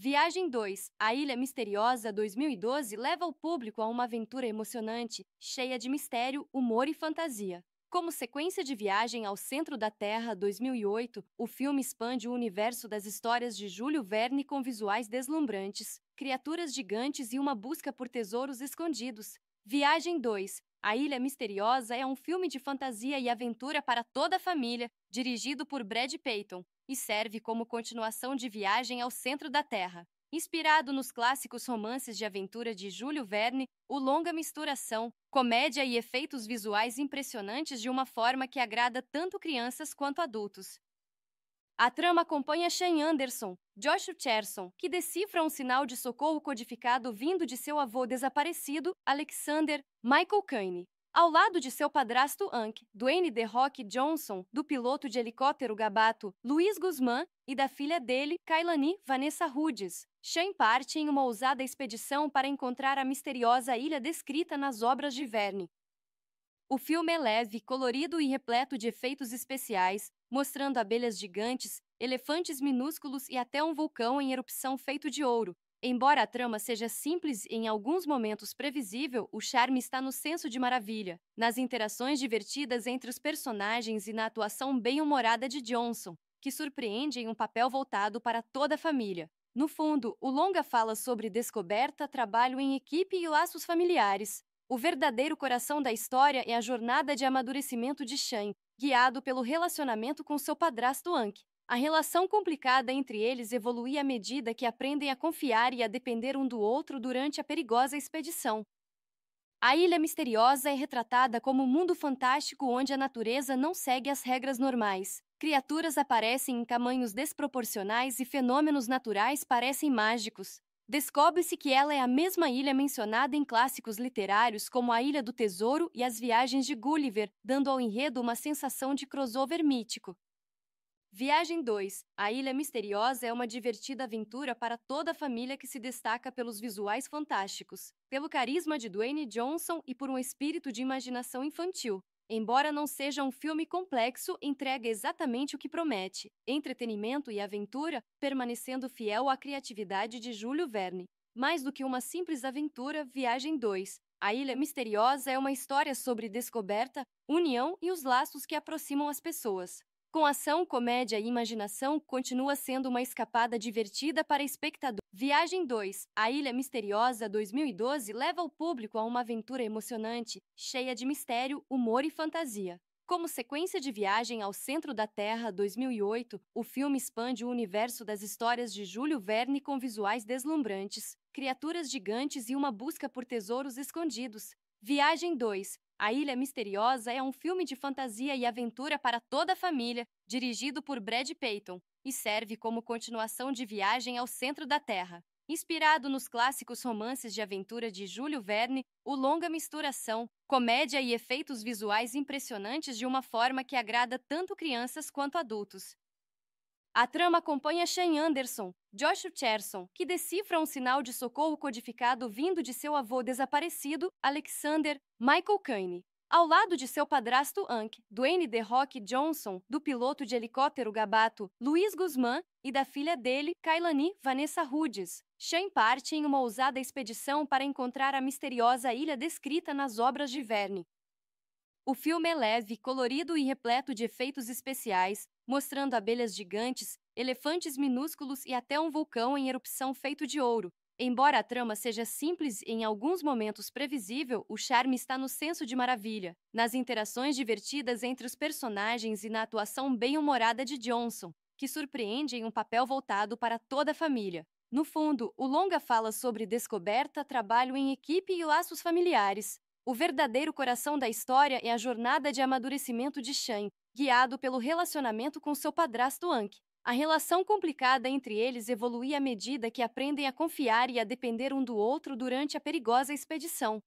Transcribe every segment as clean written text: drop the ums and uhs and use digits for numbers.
Viagem 2, A Ilha Misteriosa 2012 leva o público a uma aventura emocionante, cheia de mistério, humor e fantasia. Como sequência de Viagem ao Centro da Terra 2008, o filme expande o universo das histórias de Júlio Verne com visuais deslumbrantes, criaturas gigantes e uma busca por tesouros escondidos. Viagem 2, A Ilha Misteriosa é um filme de fantasia e aventura para toda a família, dirigido por Brad Peyton, e serve como continuação de Viagem ao Centro da Terra. Inspirado nos clássicos romances de aventura de Júlio Verne, o longa mistura ação, comédia e efeitos visuais impressionantes de uma forma que agrada tanto crianças quanto adultos. A trama acompanha Sean Anderson, Josh Cherson, que decifra um sinal de socorro codificado vindo de seu avô desaparecido, Alexander Michael Caine. Ao lado de seu padrasto Hank, Dwayne The Rock Johnson, do piloto de helicóptero Gabato, Luiz Guzmán, e da filha dele, Kailani Vanessa Hudgens, Sean parte em uma ousada expedição para encontrar a misteriosa ilha descrita nas obras de Verne. O filme é leve, colorido e repleto de efeitos especiais, mostrando abelhas gigantes, elefantes minúsculos e até um vulcão em erupção feito de ouro. Embora a trama seja simples e em alguns momentos previsível, o charme está no senso de maravilha, nas interações divertidas entre os personagens e na atuação bem-humorada de Johnson, que surpreende em um papel voltado para toda a família. No fundo, o longa fala sobre descoberta, trabalho em equipe e laços familiares. O verdadeiro coração da história é a jornada de amadurecimento de Sean, guiado pelo relacionamento com seu padrasto Hank. A relação complicada entre eles evolui à medida que aprendem a confiar e a depender um do outro durante a perigosa expedição. A Ilha Misteriosa é retratada como um mundo fantástico onde a natureza não segue as regras normais. Criaturas aparecem em tamanhos desproporcionais e fenômenos naturais parecem mágicos. Descobre-se que ela é a mesma ilha mencionada em clássicos literários como A Ilha do Tesouro e As Viagens de Gulliver, dando ao enredo uma sensação de crossover mítico. Viagem 2, A Ilha Misteriosa é uma divertida aventura para toda a família que se destaca pelos visuais fantásticos, pelo carisma de Dwayne Johnson e por um espírito de imaginação infantil. Embora não seja um filme complexo, entrega exatamente o que promete: entretenimento e aventura, permanecendo fiel à criatividade de Júlio Verne. Mais do que uma simples aventura, Viagem 2, A Ilha Misteriosa é uma história sobre descoberta, união e os laços que aproximam as pessoas. Com ação, comédia e imaginação, continua sendo uma escapada divertida para espectador. Viagem 2, A Ilha Misteriosa 2012 leva o público a uma aventura emocionante, cheia de mistério, humor e fantasia. Como sequência de Viagem ao Centro da Terra 2008, o filme expande o universo das histórias de Júlio Verne com visuais deslumbrantes, criaturas gigantes e uma busca por tesouros escondidos. Viagem 2, A Ilha Misteriosa é um filme de fantasia e aventura para toda a família, dirigido por Brad Peyton, e serve como continuação de Viagem ao Centro da Terra. Inspirado nos clássicos romances de aventura de Júlio Verne, o longa mistura ação, comédia e efeitos visuais impressionantes de uma forma que agrada tanto crianças quanto adultos. A trama acompanha Sean Anderson, Josh Cherson, que decifra um sinal de socorro codificado vindo de seu avô desaparecido, Alexander Michael Caine. Ao lado de seu padrasto Hank, Dwayne The Rock Johnson, do piloto de helicóptero Gabato, Luiz Guzmán, e da filha dele, Kailani Vanessa Hudgens, Sean parte em uma ousada expedição para encontrar a misteriosa ilha descrita nas obras de Verne. O filme é leve, colorido e repleto de efeitos especiais, mostrando abelhas gigantes, elefantes minúsculos e até um vulcão em erupção feito de ouro. Embora a trama seja simples e em alguns momentos previsível, o charme está no senso de maravilha, nas interações divertidas entre os personagens e na atuação bem-humorada de Johnson, que surpreende em um papel voltado para toda a família. No fundo, o longa fala sobre descoberta, trabalho em equipe e laços familiares. O verdadeiro coração da história é a jornada de amadurecimento de Sean, guiado pelo relacionamento com seu padrasto Hank. A relação complicada entre eles evolui à medida que aprendem a confiar e a depender um do outro durante a perigosa expedição.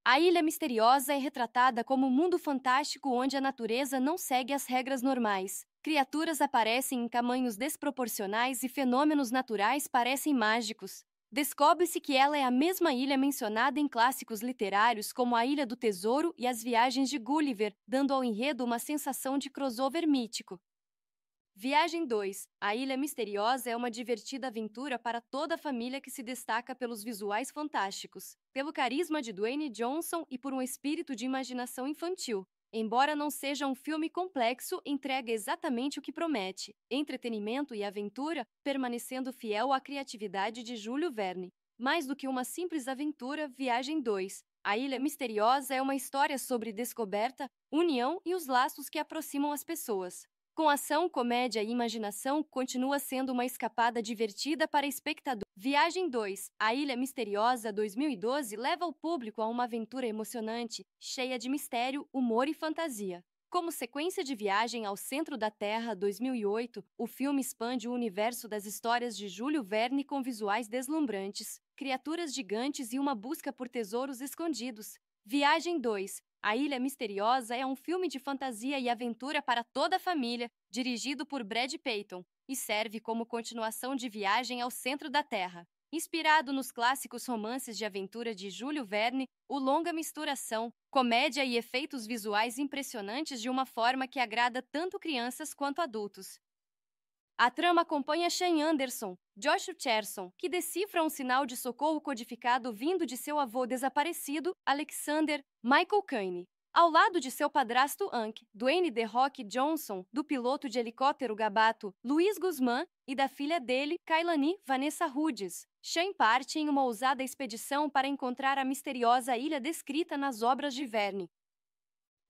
A Ilha Misteriosa é retratada como um mundo fantástico onde a natureza não segue as regras normais. Criaturas aparecem em tamanhos desproporcionais e fenômenos naturais parecem mágicos. Descobre-se que ela é a mesma ilha mencionada em clássicos literários como A Ilha do Tesouro e As Viagens de Gulliver, dando ao enredo uma sensação de crossover mítico. Viagem 2. A Ilha Misteriosa é uma divertida aventura para toda a família que se destaca pelos visuais fantásticos, pelo carisma de Dwayne Johnson e por um espírito de imaginação infantil. Embora não seja um filme complexo, entrega exatamente o que promete: entretenimento e aventura, permanecendo fiel à criatividade de Júlio Verne. Mais do que uma simples aventura, Viagem 2. A Ilha Misteriosa é uma história sobre descoberta, união e os laços que aproximam as pessoas. Com ação, comédia e imaginação, continua sendo uma escapada divertida para espectador. Viagem 2. A Ilha Misteriosa 2012 leva o público a uma aventura emocionante, cheia de mistério, humor e fantasia. Como sequência de Viagem ao Centro da Terra 2008, o filme expande o universo das histórias de Júlio Verne com visuais deslumbrantes, criaturas gigantes e uma busca por tesouros escondidos. Viagem 2. A Ilha Misteriosa é um filme de fantasia e aventura para toda a família, dirigido por Brad Peyton, e serve como continuação de Viagem ao Centro da Terra. Inspirado nos clássicos romances de aventura de Júlio Verne, o longa mistura ação, comédia e efeitos visuais impressionantes de uma forma que agrada tanto crianças quanto adultos. A trama acompanha Shane Anderson, Josh Cherson, que decifra um sinal de socorro codificado vindo de seu avô desaparecido, Alexander Michael Caine. Ao lado de seu padrasto Hank, Dwayne The Rock Johnson, do piloto de helicóptero Gabato, Luiz Guzmán, e da filha dele, Kailani Vanessa Hudgens, Shane parte em uma ousada expedição para encontrar a misteriosa ilha descrita nas obras de Verne.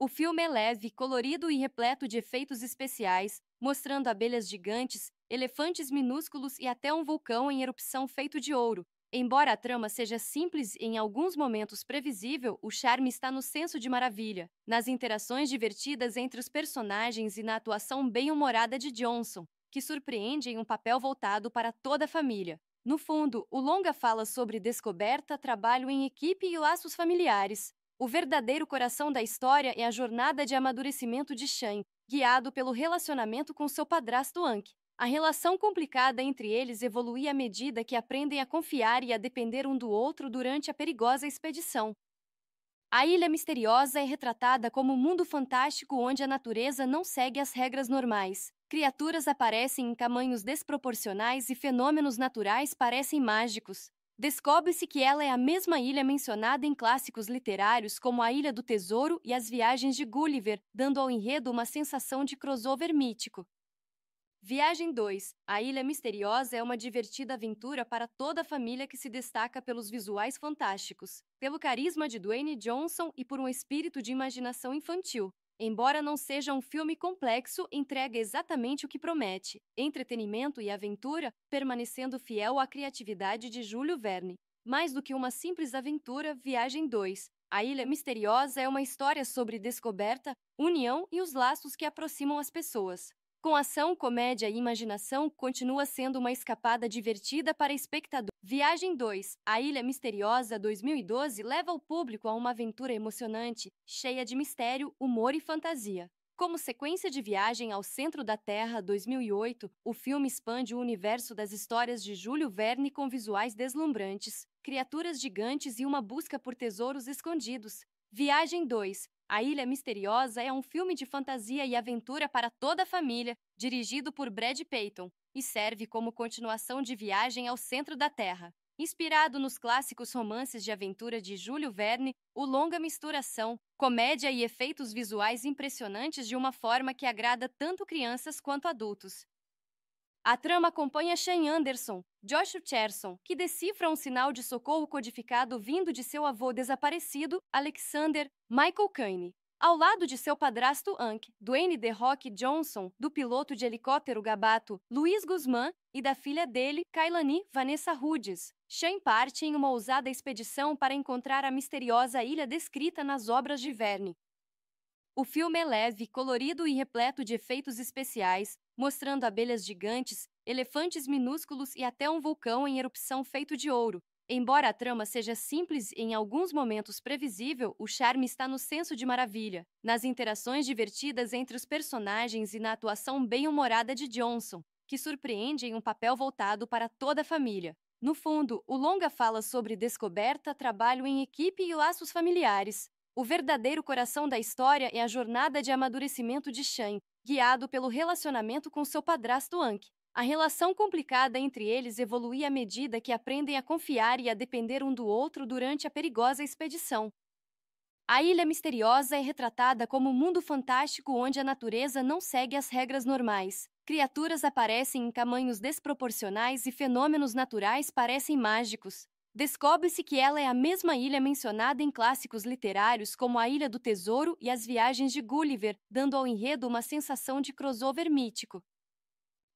O filme é leve, colorido e repleto de efeitos especiais, mostrando abelhas gigantes, elefantes minúsculos e até um vulcão em erupção feito de ouro. Embora a trama seja simples e em alguns momentos previsível, o charme está no senso de maravilha, nas interações divertidas entre os personagens e na atuação bem-humorada de Johnson, que surpreende em um papel voltado para toda a família. No fundo, o longa fala sobre descoberta, trabalho em equipe e laços familiares. O verdadeiro coração da história é a jornada de amadurecimento de Shane, guiado pelo relacionamento com seu padrasto Hank. A relação complicada entre eles evolui à medida que aprendem a confiar e a depender um do outro durante a perigosa expedição. A Ilha Misteriosa é retratada como um mundo fantástico onde a natureza não segue as regras normais. Criaturas aparecem em tamanhos desproporcionais e fenômenos naturais parecem mágicos. Descobre-se que ela é a mesma ilha mencionada em clássicos literários como A Ilha do Tesouro e As Viagens de Gulliver, dando ao enredo uma sensação de crossover mítico. Viagem 2. A Ilha Misteriosa é uma divertida aventura para toda a família que se destaca pelos visuais fantásticos, pelo carisma de Dwayne Johnson e por um espírito de imaginação infantil. Embora não seja um filme complexo, entrega exatamente o que promete: entretenimento e aventura, permanecendo fiel à criatividade de Júlio Verne. Mais do que uma simples aventura, Viagem 2. A Ilha Misteriosa é uma história sobre descoberta, união e os laços que aproximam as pessoas. Com ação, comédia e imaginação, continua sendo uma escapada divertida para espectador. Viagem 2. A Ilha Misteriosa 2012 leva o público a uma aventura emocionante, cheia de mistério, humor e fantasia. Como sequência de Viagem ao Centro da Terra 2008, o filme expande o universo das histórias de Júlio Verne com visuais deslumbrantes, criaturas gigantes e uma busca por tesouros escondidos. Viagem 2. A Ilha Misteriosa é um filme de fantasia e aventura para toda a família, dirigido por Brad Peyton, e serve como continuação de Viagem ao Centro da Terra. Inspirado nos clássicos romances de aventura de Júlio Verne, o longa mistura ação, comédia e efeitos visuais impressionantes de uma forma que agrada tanto crianças quanto adultos. A trama acompanha Shane Anderson, Josh Cherson, que decifra um sinal de socorro codificado vindo de seu avô desaparecido, Alexander Michael Caine. Ao lado de seu padrasto Hank, Dwayne The Rock Johnson, do piloto de helicóptero Gabato, Luiz Guzmán, e da filha dele, Kailani Vanessa Hudgens, Shane parte em uma ousada expedição para encontrar a misteriosa ilha descrita nas obras de Verne. O filme é leve, colorido e repleto de efeitos especiais, mostrando abelhas gigantes, elefantes minúsculos e até um vulcão em erupção feito de ouro. Embora a trama seja simples e em alguns momentos previsível, o charme está no senso de maravilha, nas interações divertidas entre os personagens e na atuação bem-humorada de Johnson, que surpreende em um papel voltado para toda a família. No fundo, o longa fala sobre descoberta, trabalho em equipe e laços familiares. O verdadeiro coração da história é a jornada de amadurecimento de Shane, guiado pelo relacionamento com seu padrasto Hank. A relação complicada entre eles evolui à medida que aprendem a confiar e a depender um do outro durante a perigosa expedição. A Ilha Misteriosa é retratada como um mundo fantástico onde a natureza não segue as regras normais. Criaturas aparecem em tamanhos desproporcionais e fenômenos naturais parecem mágicos. Descobre-se que ela é a mesma ilha mencionada em clássicos literários como a Ilha do Tesouro e as Viagens de Gulliver, dando ao enredo uma sensação de crossover mítico.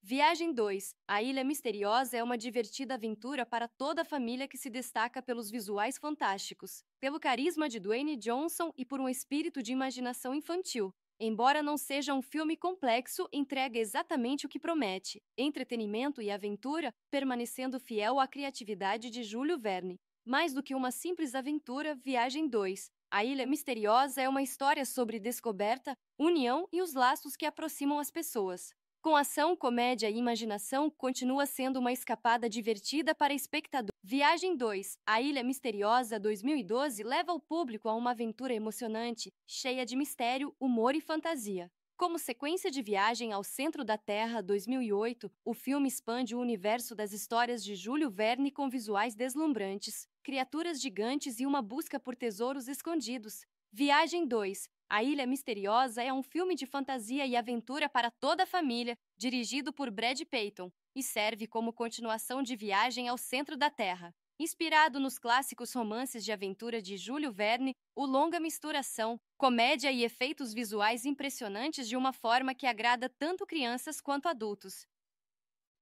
Viagem 2. A Ilha Misteriosa é uma divertida aventura para toda a família que se destaca pelos visuais fantásticos, pelo carisma de Dwayne Johnson e por um espírito de imaginação infantil. Embora não seja um filme complexo, entrega exatamente o que promete: entretenimento e aventura, permanecendo fiel à criatividade de Júlio Verne. Mais do que uma simples aventura, Viagem 2. A Ilha Misteriosa é uma história sobre descoberta, união e os laços que aproximam as pessoas. Com ação, comédia e imaginação, continua sendo uma escapada divertida para espectador. Viagem 2. A Ilha Misteriosa 2012 leva o público a uma aventura emocionante, cheia de mistério, humor e fantasia. Como sequência de Viagem ao Centro da Terra 2008, o filme expande o universo das histórias de Júlio Verne com visuais deslumbrantes, criaturas gigantes e uma busca por tesouros escondidos. Viagem 2. A Ilha Misteriosa é um filme de fantasia e aventura para toda a família, dirigido por Brad Peyton, e serve como continuação de Viagem ao Centro da Terra. Inspirado nos clássicos romances de aventura de Júlio Verne, o longa mistura ação, comédia e efeitos visuais impressionantes de uma forma que agrada tanto crianças quanto adultos.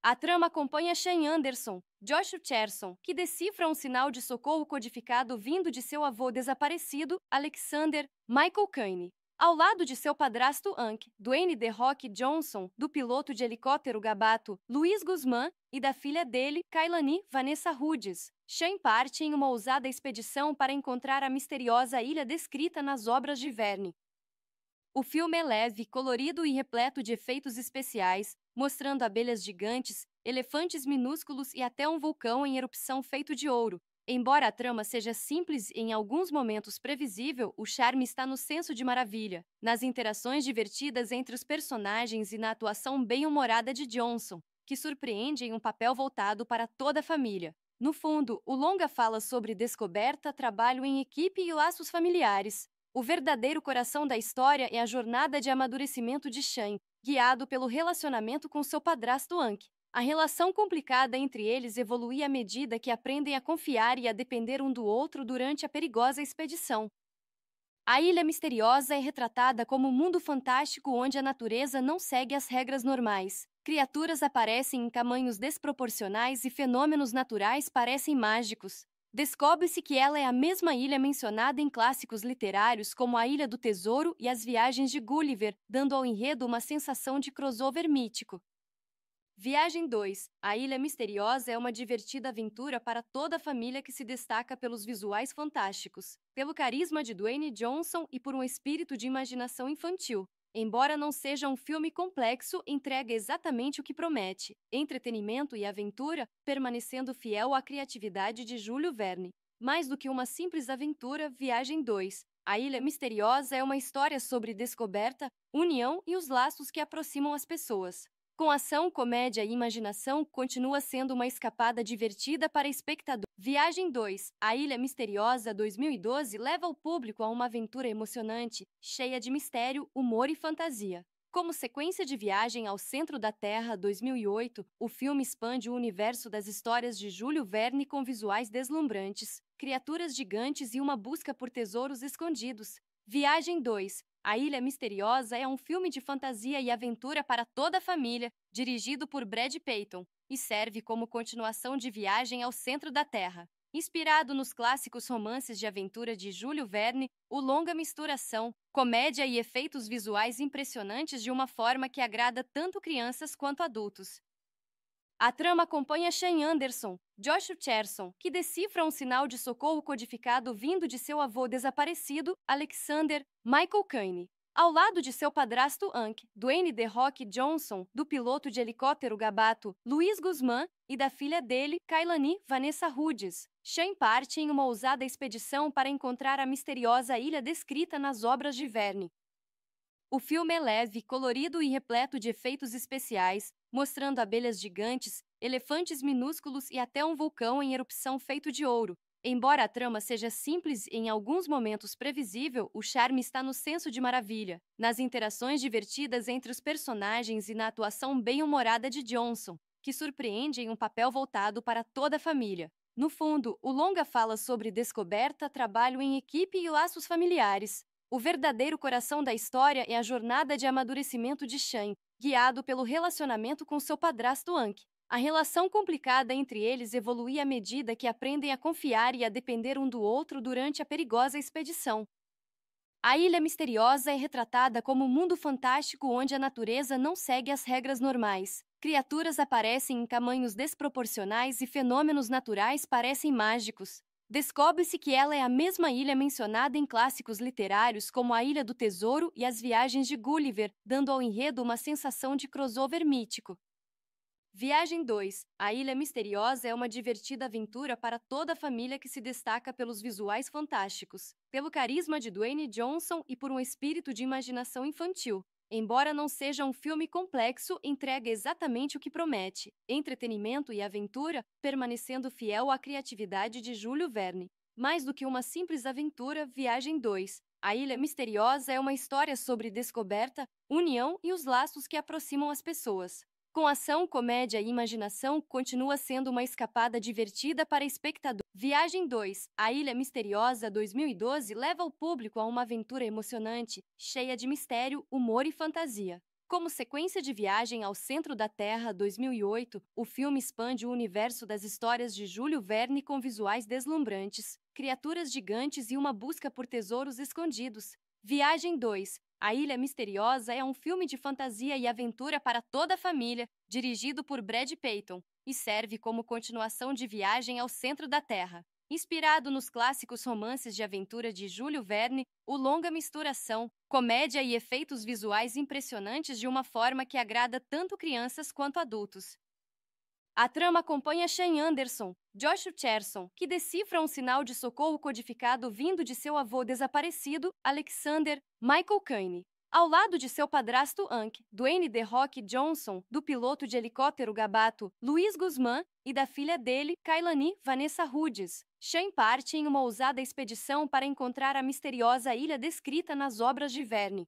A trama acompanha Shane Anderson, Josh Cherson, que decifra um sinal de socorro codificado vindo de seu avô desaparecido, Alexander Michael Caine. Ao lado de seu padrasto Hank, Dwayne The Rock Johnson, do piloto de helicóptero Gabato, Luiz Guzmán, e da filha dele, Kailani Vanessa Hudgens, Shane parte em uma ousada expedição para encontrar a misteriosa ilha descrita nas obras de Verne. O filme é leve, colorido e repleto de efeitos especiais, mostrando abelhas gigantes, elefantes minúsculos e até um vulcão em erupção feito de ouro. Embora a trama seja simples e em alguns momentos previsível, o charme está no senso de maravilha, nas interações divertidas entre os personagens e na atuação bem-humorada de Johnson, que surpreende em um papel voltado para toda a família. No fundo, o longa fala sobre descoberta, trabalho em equipe e laços familiares. O verdadeiro coração da história é a jornada de amadurecimento de Shane, guiado pelo relacionamento com seu padrasto Hank. A relação complicada entre eles evolui à medida que aprendem a confiar e a depender um do outro durante a perigosa expedição. A Ilha Misteriosa é retratada como um mundo fantástico onde a natureza não segue as regras normais. Criaturas aparecem em tamanhos desproporcionais e fenômenos naturais parecem mágicos. Descobre-se que ela é a mesma ilha mencionada em clássicos literários como a Ilha do Tesouro e as Viagens de Gulliver, dando ao enredo uma sensação de crossover mítico. Viagem 2. A Ilha Misteriosa é uma divertida aventura para toda a família que se destaca pelos visuais fantásticos, pelo carisma de Dwayne Johnson e por um espírito de imaginação infantil. Embora não seja um filme complexo, entrega exatamente o que promete: entretenimento e aventura, permanecendo fiel à criatividade de Júlio Verne. Mais do que uma simples aventura, Viagem 2. A Ilha Misteriosa é uma história sobre descoberta, união e os laços que aproximam as pessoas. Com ação, comédia e imaginação, continua sendo uma escapada divertida para espectador. Viagem 2. A Ilha Misteriosa 2012 leva o público a uma aventura emocionante, cheia de mistério, humor e fantasia. Como sequência de Viagem ao Centro da Terra 2008, o filme expande o universo das histórias de Júlio Verne com visuais deslumbrantes, criaturas gigantes e uma busca por tesouros escondidos. Viagem 2. A Ilha Misteriosa é um filme de fantasia e aventura para toda a família, dirigido por Brad Peyton, e serve como continuação de Viagem ao Centro da Terra. Inspirado nos clássicos romances de aventura de Júlio Verne, o longa mistura ação, comédia e efeitos visuais impressionantes de uma forma que agrada tanto crianças quanto adultos. A trama acompanha Shane Anderson, Josh Cherson, que decifra um sinal de socorro codificado vindo de seu avô desaparecido, Alexander Michael Caine. Ao lado de seu padrasto Hank, Dwayne The Rock Johnson, do piloto de helicóptero Gabato, Luiz Guzmán, e da filha dele, Kailani Vanessa Hudgens, Shane parte em uma ousada expedição para encontrar a misteriosa ilha descrita nas obras de Verne. O filme é leve, colorido e repleto de efeitos especiais, mostrando abelhas gigantes, elefantes minúsculos e até um vulcão em erupção feito de ouro. Embora a trama seja simples e em alguns momentos previsível, o charme está no senso de maravilha, nas interações divertidas entre os personagens e na atuação bem-humorada de Johnson, que surpreende em um papel voltado para toda a família. No fundo, o longa fala sobre descoberta, trabalho em equipe e laços familiares. O verdadeiro coração da história é a jornada de amadurecimento de Shan, guiado pelo relacionamento com seu padrasto Anki. A relação complicada entre eles evolui à medida que aprendem a confiar e a depender um do outro durante a perigosa expedição. A Ilha Misteriosa é retratada como um mundo fantástico onde a natureza não segue as regras normais. Criaturas aparecem em tamanhos desproporcionais e fenômenos naturais parecem mágicos. Descobre-se que ela é a mesma ilha mencionada em clássicos literários como a Ilha do Tesouro e as Viagens de Gulliver, dando ao enredo uma sensação de crossover mítico. Viagem 2. A Ilha Misteriosa é uma divertida aventura para toda a família que se destaca pelos visuais fantásticos, pelo carisma de Dwayne Johnson e por um espírito de imaginação infantil. Embora não seja um filme complexo, entrega exatamente o que promete: entretenimento e aventura, permanecendo fiel à criatividade de Júlio Verne. Mais do que uma simples aventura, Viagem 2. A Ilha Misteriosa é uma história sobre descoberta, união e os laços que aproximam as pessoas. Com ação, comédia e imaginação, continua sendo uma escapada divertida para espectador. Viagem 2. A Ilha Misteriosa 2012 leva o público a uma aventura emocionante, cheia de mistério, humor e fantasia. Como sequência de Viagem ao Centro da Terra 2008, o filme expande o universo das histórias de Júlio Verne com visuais deslumbrantes, criaturas gigantes e uma busca por tesouros escondidos. Viagem 2. A Ilha Misteriosa é um filme de fantasia e aventura para toda a família, dirigido por Brad Peyton, e serve como continuação de Viagem ao Centro da Terra. Inspirado nos clássicos romances de aventura de Júlio Verne, o longa mistura ação, comédia e efeitos visuais impressionantes de uma forma que agrada tanto crianças quanto adultos. A trama acompanha Shane Anderson, Josh Cherson, que decifra um sinal de socorro codificado vindo de seu avô desaparecido, Alexander Michael Caine. Ao lado de seu padrasto Anki, Dwayne The Rock Johnson, do piloto de helicóptero Gabato, Luiz Guzmán, e da filha dele, Kailani Vanessa Hudgens, Shane parte em uma ousada expedição para encontrar a misteriosa ilha descrita nas obras de Verne.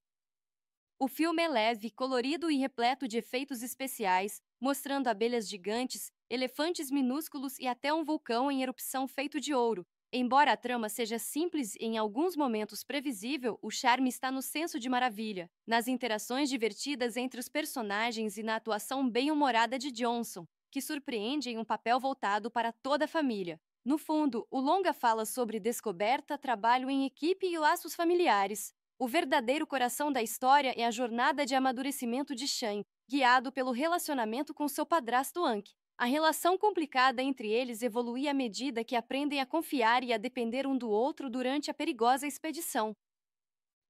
O filme é leve, colorido e repleto de efeitos especiais, mostrando abelhas gigantes, elefantes minúsculos e até um vulcão em erupção feito de ouro. Embora a trama seja simples e em alguns momentos previsível, o charme está no senso de maravilha, nas interações divertidas entre os personagens e na atuação bem-humorada de Johnson, que surpreende em um papel voltado para toda a família. No fundo, o longa fala sobre descoberta, trabalho em equipe e laços familiares. O verdadeiro coração da história é a jornada de amadurecimento de Shan, guiado pelo relacionamento com seu padrasto Anki. A relação complicada entre eles evolui à medida que aprendem a confiar e a depender um do outro durante a perigosa expedição.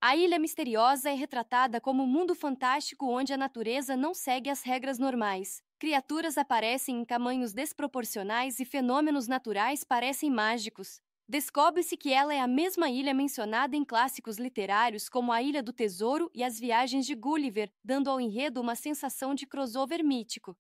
A Ilha Misteriosa é retratada como um mundo fantástico onde a natureza não segue as regras normais. Criaturas aparecem em tamanhos desproporcionais e fenômenos naturais parecem mágicos. Descobre-se que ela é a mesma ilha mencionada em clássicos literários como a Ilha do Tesouro e as Viagens de Gulliver, dando ao enredo uma sensação de crossover mítico.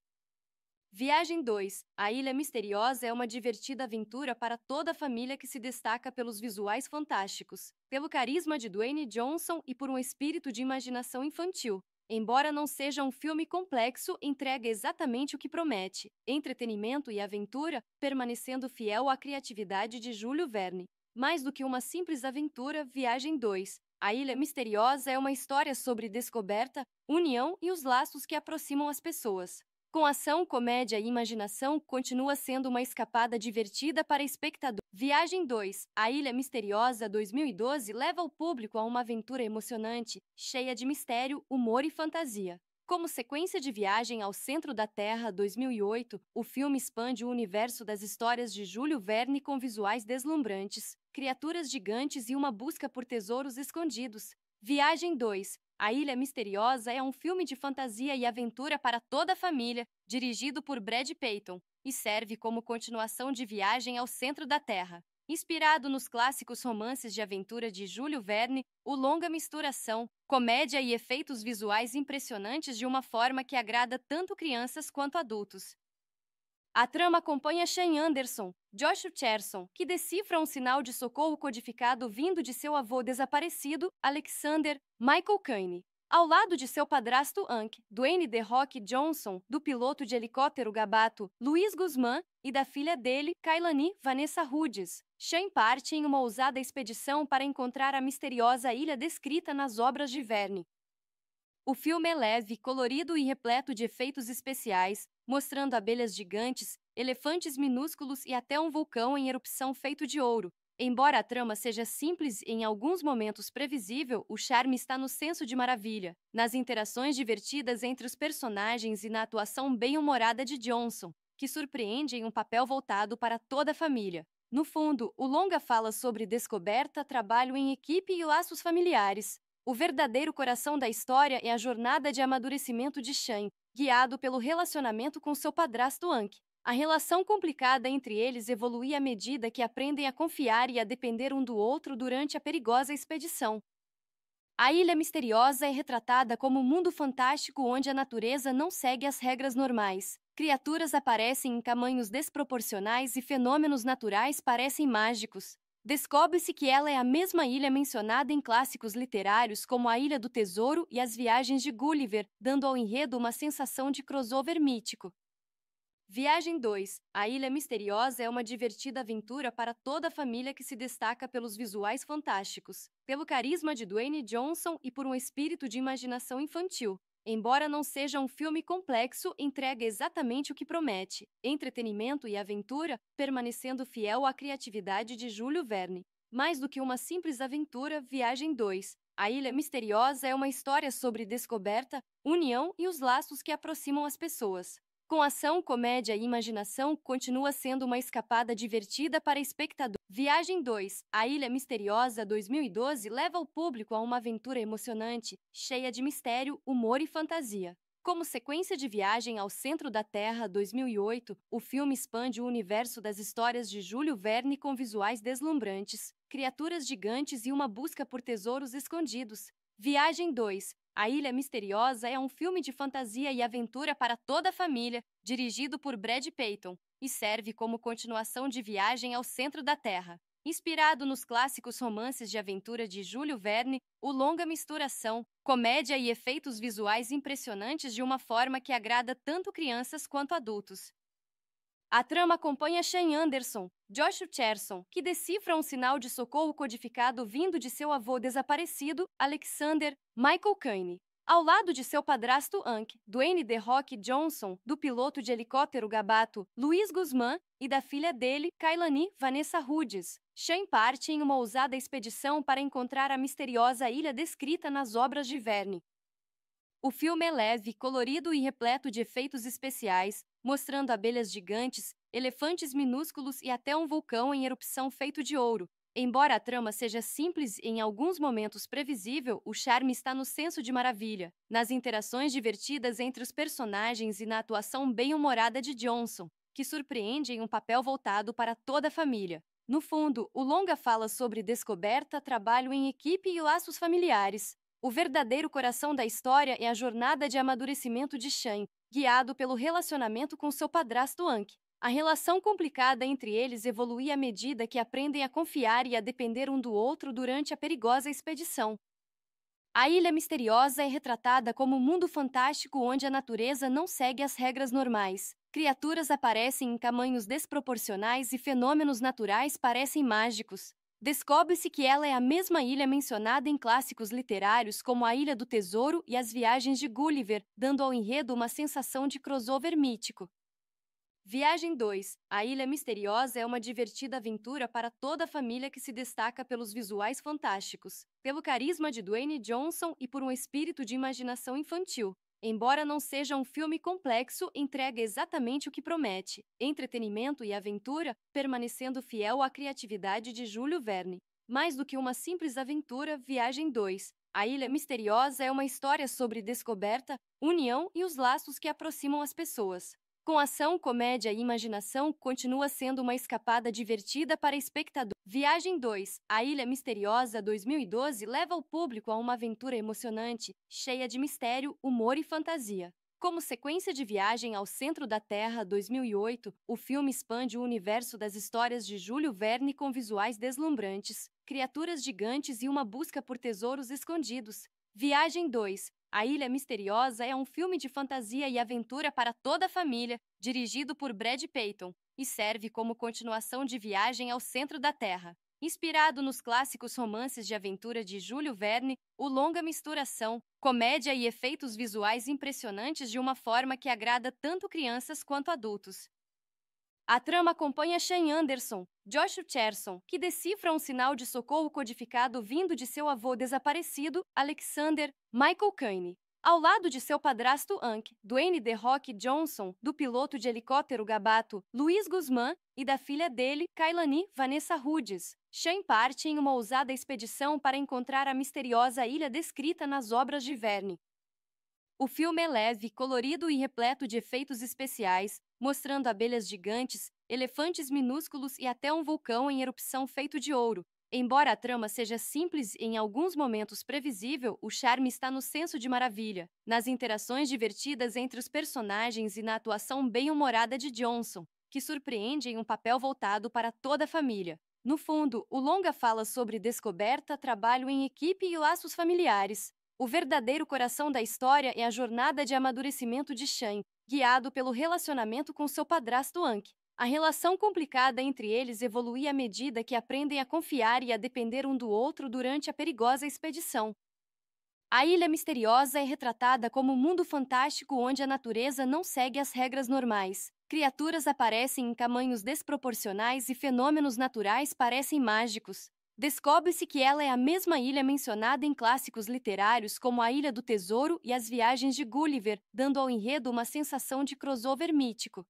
Viagem 2. A Ilha Misteriosa é uma divertida aventura para toda a família que se destaca pelos visuais fantásticos, pelo carisma de Dwayne Johnson e por um espírito de imaginação infantil. Embora não seja um filme complexo, entrega exatamente o que promete: entretenimento e aventura, permanecendo fiel à criatividade de Júlio Verne. Mais do que uma simples aventura, Viagem 2. A Ilha Misteriosa é uma história sobre descoberta, união e os laços que aproximam as pessoas. Com ação, comédia e imaginação, continua sendo uma escapada divertida para espectador. Viagem 2. A Ilha Misteriosa 2012 leva o público a uma aventura emocionante, cheia de mistério, humor e fantasia. Como sequência de Viagem ao Centro da Terra 2008, o filme expande o universo das histórias de Júlio Verne com visuais deslumbrantes, criaturas gigantes e uma busca por tesouros escondidos. Viagem 2. A Ilha Misteriosa é um filme de fantasia e aventura para toda a família, dirigido por Brad Peyton, e serve como continuação de Viagem ao Centro da Terra. Inspirado nos clássicos romances de aventura de Júlio Verne, o longa mistura ação, comédia e efeitos visuais impressionantes de uma forma que agrada tanto crianças quanto adultos. A trama acompanha Shane Anderson, Josh Cherson, que decifra um sinal de socorro codificado vindo de seu avô desaparecido, Alexander Michael Caine. Ao lado de seu padrasto Hank, Dwayne The Rock Johnson, do piloto de helicóptero Gabato, Luiz Guzmán, e da filha dele, Kailani Vanessa Hudgens, Shane parte em uma ousada expedição para encontrar a misteriosa ilha descrita nas obras de Verne. O filme é leve, colorido e repleto de efeitos especiais, mostrando abelhas gigantes, elefantes minúsculos e até um vulcão em erupção feito de ouro. Embora a trama seja simples e em alguns momentos previsível, o charme está no senso de maravilha, nas interações divertidas entre os personagens e na atuação bem-humorada de Johnson, que surpreende em um papel voltado para toda a família. No fundo, o longa fala sobre descoberta, trabalho em equipe e laços familiares. O verdadeiro coração da história é a jornada de amadurecimento de Shane, guiado pelo relacionamento com seu padrasto Hank. A relação complicada entre eles evolui à medida que aprendem a confiar e a depender um do outro durante a perigosa expedição. A Ilha Misteriosa é retratada como um mundo fantástico onde a natureza não segue as regras normais. Criaturas aparecem em tamanhos desproporcionais e fenômenos naturais parecem mágicos. Descobre-se que ela é a mesma ilha mencionada em clássicos literários como A Ilha do Tesouro e As Viagens de Gulliver, dando ao enredo uma sensação de crossover mítico. Viagem 2. A Ilha Misteriosa é uma divertida aventura para toda a família que se destaca pelos visuais fantásticos, pelo carisma de Dwayne Johnson e por um espírito de imaginação infantil. Embora não seja um filme complexo, entrega exatamente o que promete: entretenimento e aventura, permanecendo fiel à criatividade de Júlio Verne. Mais do que uma simples aventura, Viagem 2. A Ilha Misteriosa é uma história sobre descoberta, união e os laços que aproximam as pessoas. Com ação, comédia e imaginação, continua sendo uma escapada divertida para espectador. Viagem 2. A Ilha Misteriosa 2012 leva o público a uma aventura emocionante, cheia de mistério, humor e fantasia. Como sequência de Viagem ao Centro da Terra 2008, o filme expande o universo das histórias de Júlio Verne com visuais deslumbrantes, criaturas gigantes e uma busca por tesouros escondidos. Viagem 2. A Ilha Misteriosa é um filme de fantasia e aventura para toda a família, dirigido por Brad Peyton, e serve como continuação de Viagem ao Centro da Terra. Inspirado nos clássicos romances de aventura de Júlio Verne, o longa mistura ação, comédia e efeitos visuais impressionantes de uma forma que agrada tanto crianças quanto adultos. A trama acompanha Shane Anderson, Josh Cherson, que decifra um sinal de socorro codificado vindo de seu avô desaparecido, Alexander Michael Caine. Ao lado de seu padrasto Hank, Dwayne The Rock Johnson, do piloto de helicóptero Gabato, Luiz Guzmán, e da filha dele, Kailani Vanessa Hudgens, Shane parte em uma ousada expedição para encontrar a misteriosa ilha descrita nas obras de Verne. O filme é leve, colorido e repleto de efeitos especiais, mostrando abelhas gigantes, elefantes minúsculos e até um vulcão em erupção feito de ouro. Embora a trama seja simples e em alguns momentos previsível, o charme está no senso de maravilha, nas interações divertidas entre os personagens e na atuação bem-humorada de Johnson, que surpreende em um papel voltado para toda a família. No fundo, o longa fala sobre descoberta, trabalho em equipe e laços familiares. O verdadeiro coração da história é a jornada de amadurecimento de Shane, guiado pelo relacionamento com seu padrasto Hank. A relação complicada entre eles evolui à medida que aprendem a confiar e a depender um do outro durante a perigosa expedição. A Ilha Misteriosa é retratada como um mundo fantástico onde a natureza não segue as regras normais. Criaturas aparecem em tamanhos desproporcionais e fenômenos naturais parecem mágicos. Descobre-se que ela é a mesma ilha mencionada em clássicos literários como A Ilha do Tesouro e As Viagens de Gulliver, dando ao enredo uma sensação de crossover mítico. Viagem 2. A Ilha Misteriosa é uma divertida aventura para toda a família que se destaca pelos visuais fantásticos, pelo carisma de Dwayne Johnson e por um espírito de imaginação infantil. Embora não seja um filme complexo, entrega exatamente o que promete: entretenimento e aventura, permanecendo fiel à criatividade de Júlio Verne. Mais do que uma simples aventura, Viagem 2. A Ilha Misteriosa é uma história sobre descoberta, união e os laços que aproximam as pessoas. Com ação, comédia e imaginação, continua sendo uma escapada divertida para espectador. Viagem 2. A Ilha Misteriosa 2012 leva o público a uma aventura emocionante, cheia de mistério, humor e fantasia. Como sequência de Viagem ao Centro da Terra 2008, o filme expande o universo das histórias de Júlio Verne com visuais deslumbrantes, criaturas gigantes e uma busca por tesouros escondidos. Viagem 2. A Ilha Misteriosa é um filme de fantasia e aventura para toda a família, dirigido por Brad Peyton, e serve como continuação de Viagem ao Centro da Terra. Inspirado nos clássicos romances de aventura de Júlio Verne, o longa mistura ação, comédia e efeitos visuais impressionantes de uma forma que agrada tanto crianças quanto adultos. A trama acompanha Shane Anderson, Josh Cherson, que decifra um sinal de socorro codificado vindo de seu avô desaparecido, Alexander Michael Caine. Ao lado de seu padrasto Hank, Dwayne The Rock Johnson, do piloto de helicóptero Gabato, Luiz Guzmán, e da filha dele, Kailani Vanessa Hudgens, Shane parte em uma ousada expedição para encontrar a misteriosa ilha descrita nas obras de Verne. O filme é leve, colorido e repleto de efeitos especiais, mostrando abelhas gigantes, elefantes minúsculos e até um vulcão em erupção feito de ouro. Embora a trama seja simples e em alguns momentos previsível, o charme está no senso de maravilha, nas interações divertidas entre os personagens e na atuação bem-humorada de Johnson, que surpreende em um papel voltado para toda a família. No fundo, o longa fala sobre descoberta, trabalho em equipe e laços familiares. O verdadeiro coração da história é a jornada de amadurecimento de Shane, guiado pelo relacionamento com seu padrasto Hank. A relação complicada entre eles evolui à medida que aprendem a confiar e a depender um do outro durante a perigosa expedição. A Ilha Misteriosa é retratada como um mundo fantástico onde a natureza não segue as regras normais. Criaturas aparecem em tamanhos desproporcionais e fenômenos naturais parecem mágicos. Descobre-se que ela é a mesma ilha mencionada em clássicos literários como a Ilha do Tesouro e as Viagens de Gulliver, dando ao enredo uma sensação de crossover mítico.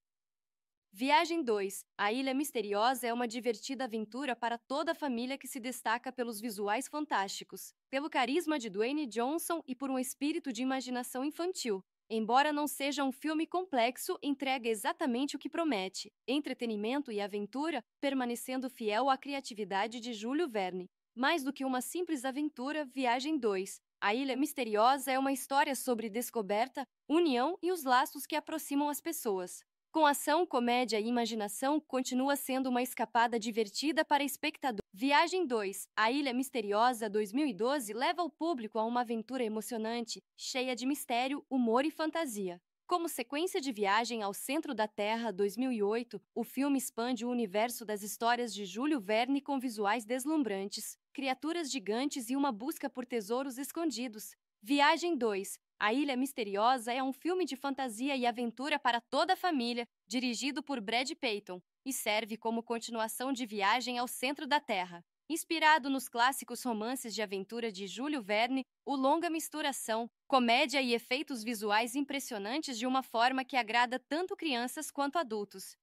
Viagem 2. A Ilha Misteriosa é uma divertida aventura para toda a família que se destaca pelos visuais fantásticos, pelo carisma de Dwayne Johnson e por um espírito de imaginação infantil. Embora não seja um filme complexo, entrega exatamente o que promete: entretenimento e aventura, permanecendo fiel à criatividade de Júlio Verne. Mais do que uma simples aventura, Viagem 2. A Ilha Misteriosa é uma história sobre descoberta, união e os laços que aproximam as pessoas. Com ação, comédia e imaginação, continua sendo uma escapada divertida para espectador. Viagem 2. A Ilha Misteriosa 2012 leva o público a uma aventura emocionante, cheia de mistério, humor e fantasia. Como sequência de Viagem ao Centro da Terra 2008, o filme expande o universo das histórias de Júlio Verne com visuais deslumbrantes, criaturas gigantes e uma busca por tesouros escondidos. Viagem 2. A Ilha Misteriosa é um filme de fantasia e aventura para toda a família, dirigido por Brad Peyton, e serve como continuação de Viagem ao Centro da Terra. Inspirado nos clássicos romances de aventura de Júlio Verne, o longa mistura ação, comédia e efeitos visuais impressionantes de uma forma que agrada tanto crianças quanto adultos.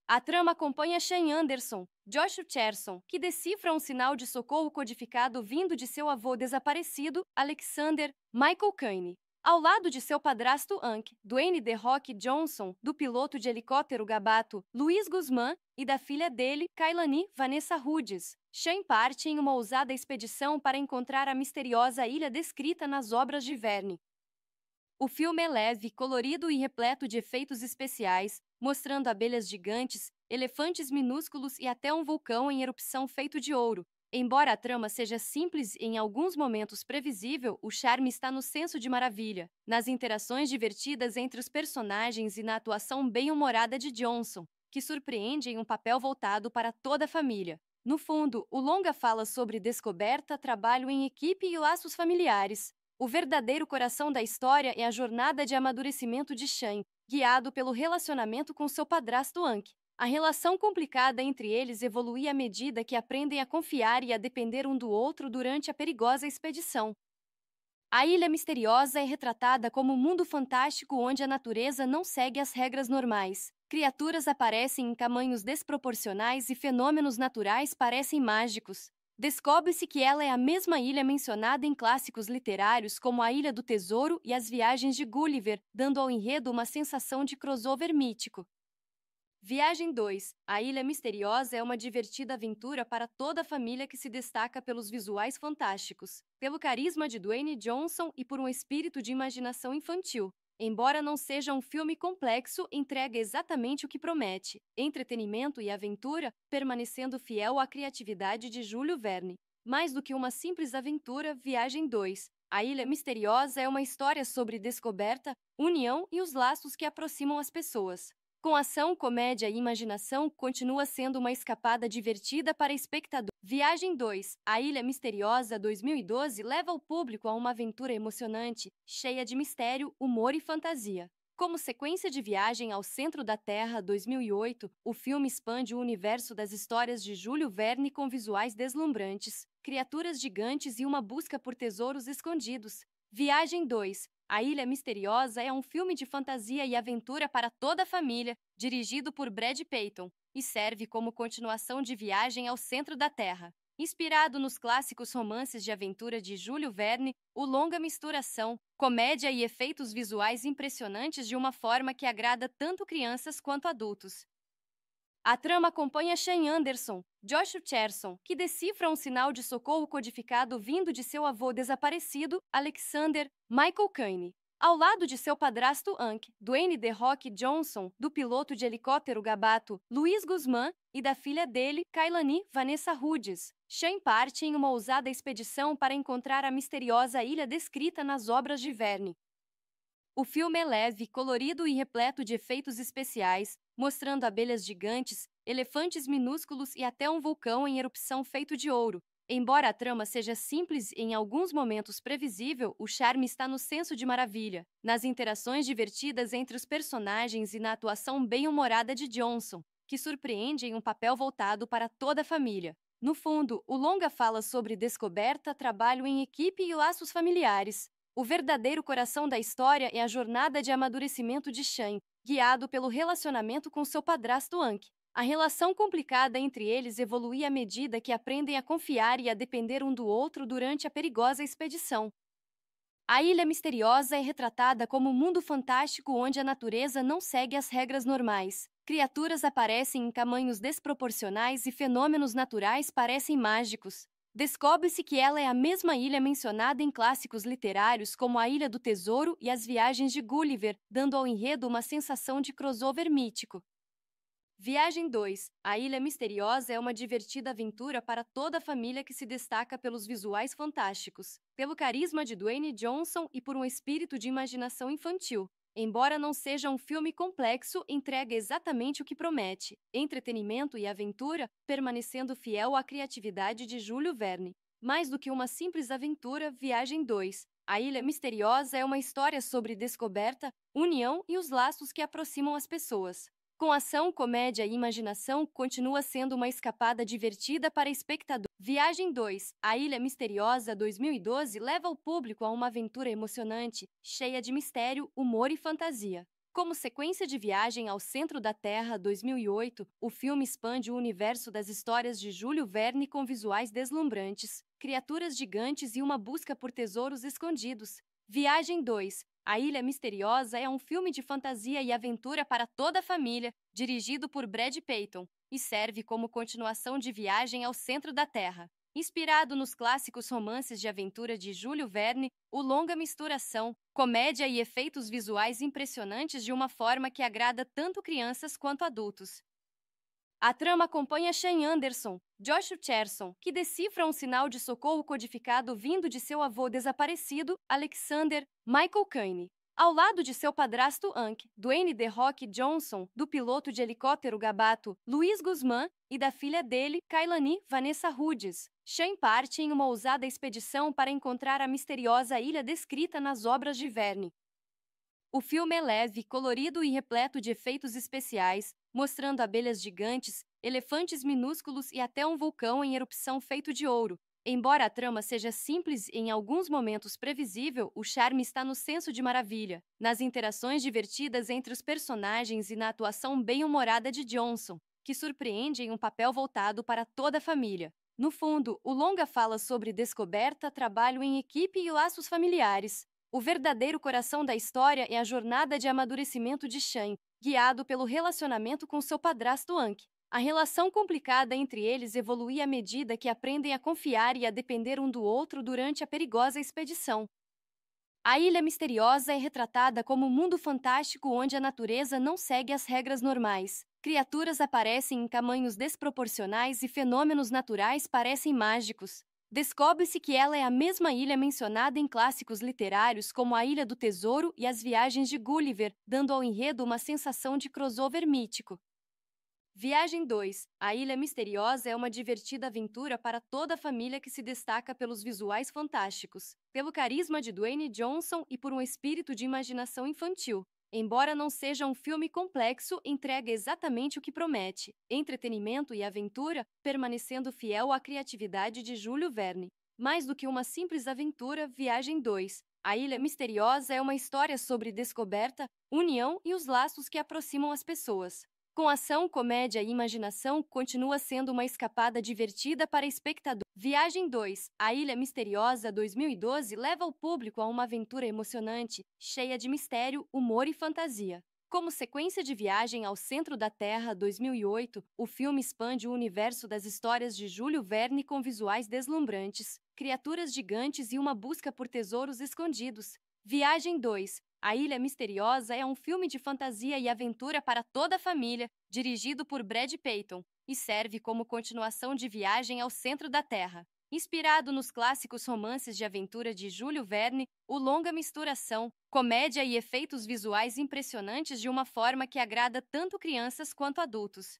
A trama acompanha Shane Anderson, Josh Cherson, que decifra um sinal de socorro codificado vindo de seu avô desaparecido, Alexander Michael Caine. Ao lado de seu padrasto Hank, Dwayne The Rock Johnson, do piloto de helicóptero Gabato, Luiz Guzmán, e da filha dele, Kailani Vanessa Hudgens, Shane parte em uma ousada expedição para encontrar a misteriosa ilha descrita nas obras de Verne. O filme é leve, colorido e repleto de efeitos especiais, mostrando abelhas gigantes, elefantes minúsculos e até um vulcão em erupção feito de ouro. Embora a trama seja simples e em alguns momentos previsível, o charme está no senso de maravilha, nas interações divertidas entre os personagens e na atuação bem-humorada de Johnson, que surpreende em um papel voltado para toda a família. No fundo, o longa fala sobre descoberta, trabalho em equipe e laços familiares. O verdadeiro coração da história é a jornada de amadurecimento de Shane, guiado pelo relacionamento com seu padrasto Hank. A relação complicada entre eles evolui à medida que aprendem a confiar e a depender um do outro durante a perigosa expedição. A Ilha Misteriosa é retratada como um mundo fantástico onde a natureza não segue as regras normais. Criaturas aparecem em tamanhos desproporcionais e fenômenos naturais parecem mágicos. Descobre-se que ela é a mesma ilha mencionada em clássicos literários como a Ilha do Tesouro e as Viagens de Gulliver, dando ao enredo uma sensação de crossover mítico. Viagem 2. A Ilha Misteriosa é uma divertida aventura para toda a família que se destaca pelos visuais fantásticos, pelo carisma de Dwayne Johnson e por um espírito de imaginação infantil. Embora não seja um filme complexo, entrega exatamente o que promete: entretenimento e aventura, permanecendo fiel à criatividade de Júlio Verne. Mais do que uma simples aventura, Viagem 2. A Ilha Misteriosa é uma história sobre descoberta, união e os laços que aproximam as pessoas. Com ação, comédia e imaginação, continua sendo uma escapada divertida para espectador. Viagem 2. A Ilha Misteriosa 2012 leva o público a uma aventura emocionante, cheia de mistério, humor e fantasia. Como sequência de Viagem ao Centro da Terra 2008, o filme expande o universo das histórias de Júlio Verne com visuais deslumbrantes, criaturas gigantes e uma busca por tesouros escondidos. Viagem 2. A Ilha Misteriosa é um filme de fantasia e aventura para toda a família, dirigido por Brad Peyton, e serve como continuação de Viagem ao Centro da Terra. Inspirado nos clássicos romances de aventura de Júlio Verne, o longa mistura ação, comédia e efeitos visuais impressionantes de uma forma que agrada tanto crianças quanto adultos. A trama acompanha Shane Anderson, Josh Cherson, que decifra um sinal de socorro codificado vindo de seu avô desaparecido, Alexander Michael Caine. Ao lado de seu padrasto Hank, Dwayne The Rock Johnson, do piloto de helicóptero Gabato, Luiz Guzmán, e da filha dele, Kailani Vanessa Hudgens, Shane parte em uma ousada expedição para encontrar a misteriosa ilha descrita nas obras de Verne. O filme é leve, colorido e repleto de efeitos especiais, mostrando abelhas gigantes, elefantes minúsculos e até um vulcão em erupção feito de ouro. Embora a trama seja simples e em alguns momentos previsível, o charme está no senso de maravilha, nas interações divertidas entre os personagens e na atuação bem-humorada de Johnson, que surpreende em um papel voltado para toda a família. No fundo, o longa fala sobre descoberta, trabalho em equipe e laços familiares. O verdadeiro coração da história é a jornada de amadurecimento de Shane, guiado pelo relacionamento com seu padrasto Hank. A relação complicada entre eles evolui à medida que aprendem a confiar e a depender um do outro durante a perigosa expedição. A Ilha Misteriosa é retratada como um mundo fantástico onde a natureza não segue as regras normais. Criaturas aparecem em tamanhos desproporcionais e fenômenos naturais parecem mágicos. Descobre-se que ela é a mesma ilha mencionada em clássicos literários como a Ilha do Tesouro e as Viagens de Gulliver, dando ao enredo uma sensação de crossover mítico. Viagem 2. A Ilha Misteriosa é uma divertida aventura para toda a família que se destaca pelos visuais fantásticos, pelo carisma de Dwayne Johnson e por um espírito de imaginação infantil. Embora não seja um filme complexo, entrega exatamente o que promete: entretenimento e aventura, permanecendo fiel à criatividade de Júlio Verne. Mais do que uma simples aventura, Viagem 2. A Ilha Misteriosa é uma história sobre descoberta, união e os laços que aproximam as pessoas. Com ação, comédia e imaginação, continua sendo uma escapada divertida para espectador. Viagem 2. A Ilha Misteriosa 2012 leva o público a uma aventura emocionante, cheia de mistério, humor e fantasia. Como sequência de Viagem ao Centro da Terra 2008, o filme expande o universo das histórias de Júlio Verne com visuais deslumbrantes, criaturas gigantes e uma busca por tesouros escondidos. Viagem 2. A Ilha Misteriosa é um filme de fantasia e aventura para toda a família, dirigido por Brad Peyton, e serve como continuação de Viagem ao Centro da Terra. Inspirado nos clássicos romances de aventura de Júlio Verne, o longa mistura ação, comédia e efeitos visuais impressionantes de uma forma que agrada tanto crianças quanto adultos. A trama acompanha Shane Anderson, Josh Cherson, que decifra um sinal de socorro codificado vindo de seu avô desaparecido, Alexander Michael Caine. Ao lado de seu padrasto Hank, Dwayne The Rock Johnson, do piloto de helicóptero Gabato, Luiz Guzmán, e da filha dele, Kailani Vanessa Hudgens, Shane parte em uma ousada expedição para encontrar a misteriosa ilha descrita nas obras de Verne. O filme é leve, colorido e repleto de efeitos especiais, mostrando abelhas gigantes, elefantes minúsculos e até um vulcão em erupção feito de ouro. Embora a trama seja simples e em alguns momentos previsível, o charme está no senso de maravilha, nas interações divertidas entre os personagens e na atuação bem-humorada de Johnson, que surpreende em um papel voltado para toda a família. No fundo, o longa fala sobre descoberta, trabalho em equipe e laços familiares. O verdadeiro coração da história é a jornada de amadurecimento de Shan, guiado pelo relacionamento com seu padrasto Ankh. A relação complicada entre eles evolui à medida que aprendem a confiar e a depender um do outro durante a perigosa expedição. A Ilha Misteriosa é retratada como um mundo fantástico onde a natureza não segue as regras normais. Criaturas aparecem em tamanhos desproporcionais e fenômenos naturais parecem mágicos. Descobre-se que ela é a mesma ilha mencionada em clássicos literários como a Ilha do Tesouro e as Viagens de Gulliver, dando ao enredo uma sensação de crossover mítico. Viagem 2. A Ilha Misteriosa é uma divertida aventura para toda a família que se destaca pelos visuais fantásticos, pelo carisma de Dwayne Johnson e por um espírito de imaginação infantil. Embora não seja um filme complexo, entrega exatamente o que promete: entretenimento e aventura, permanecendo fiel à criatividade de Júlio Verne. Mais do que uma simples aventura, Viagem 2. A Ilha Misteriosa é uma história sobre descoberta, união e os laços que aproximam as pessoas. Com ação, comédia e imaginação, continua sendo uma escapada divertida para espectador. Viagem 2. A Ilha Misteriosa 2012 leva o público a uma aventura emocionante, cheia de mistério, humor e fantasia. Como sequência de Viagem ao Centro da Terra 2008, o filme expande o universo das histórias de Júlio Verne com visuais deslumbrantes, criaturas gigantes e uma busca por tesouros escondidos. Viagem 2. A Ilha Misteriosa é um filme de fantasia e aventura para toda a família, dirigido por Brad Peyton, e serve como continuação de Viagem ao Centro da Terra. Inspirado nos clássicos romances de aventura de Júlio Verne, o longa mistura ação, comédia e efeitos visuais impressionantes de uma forma que agrada tanto crianças quanto adultos.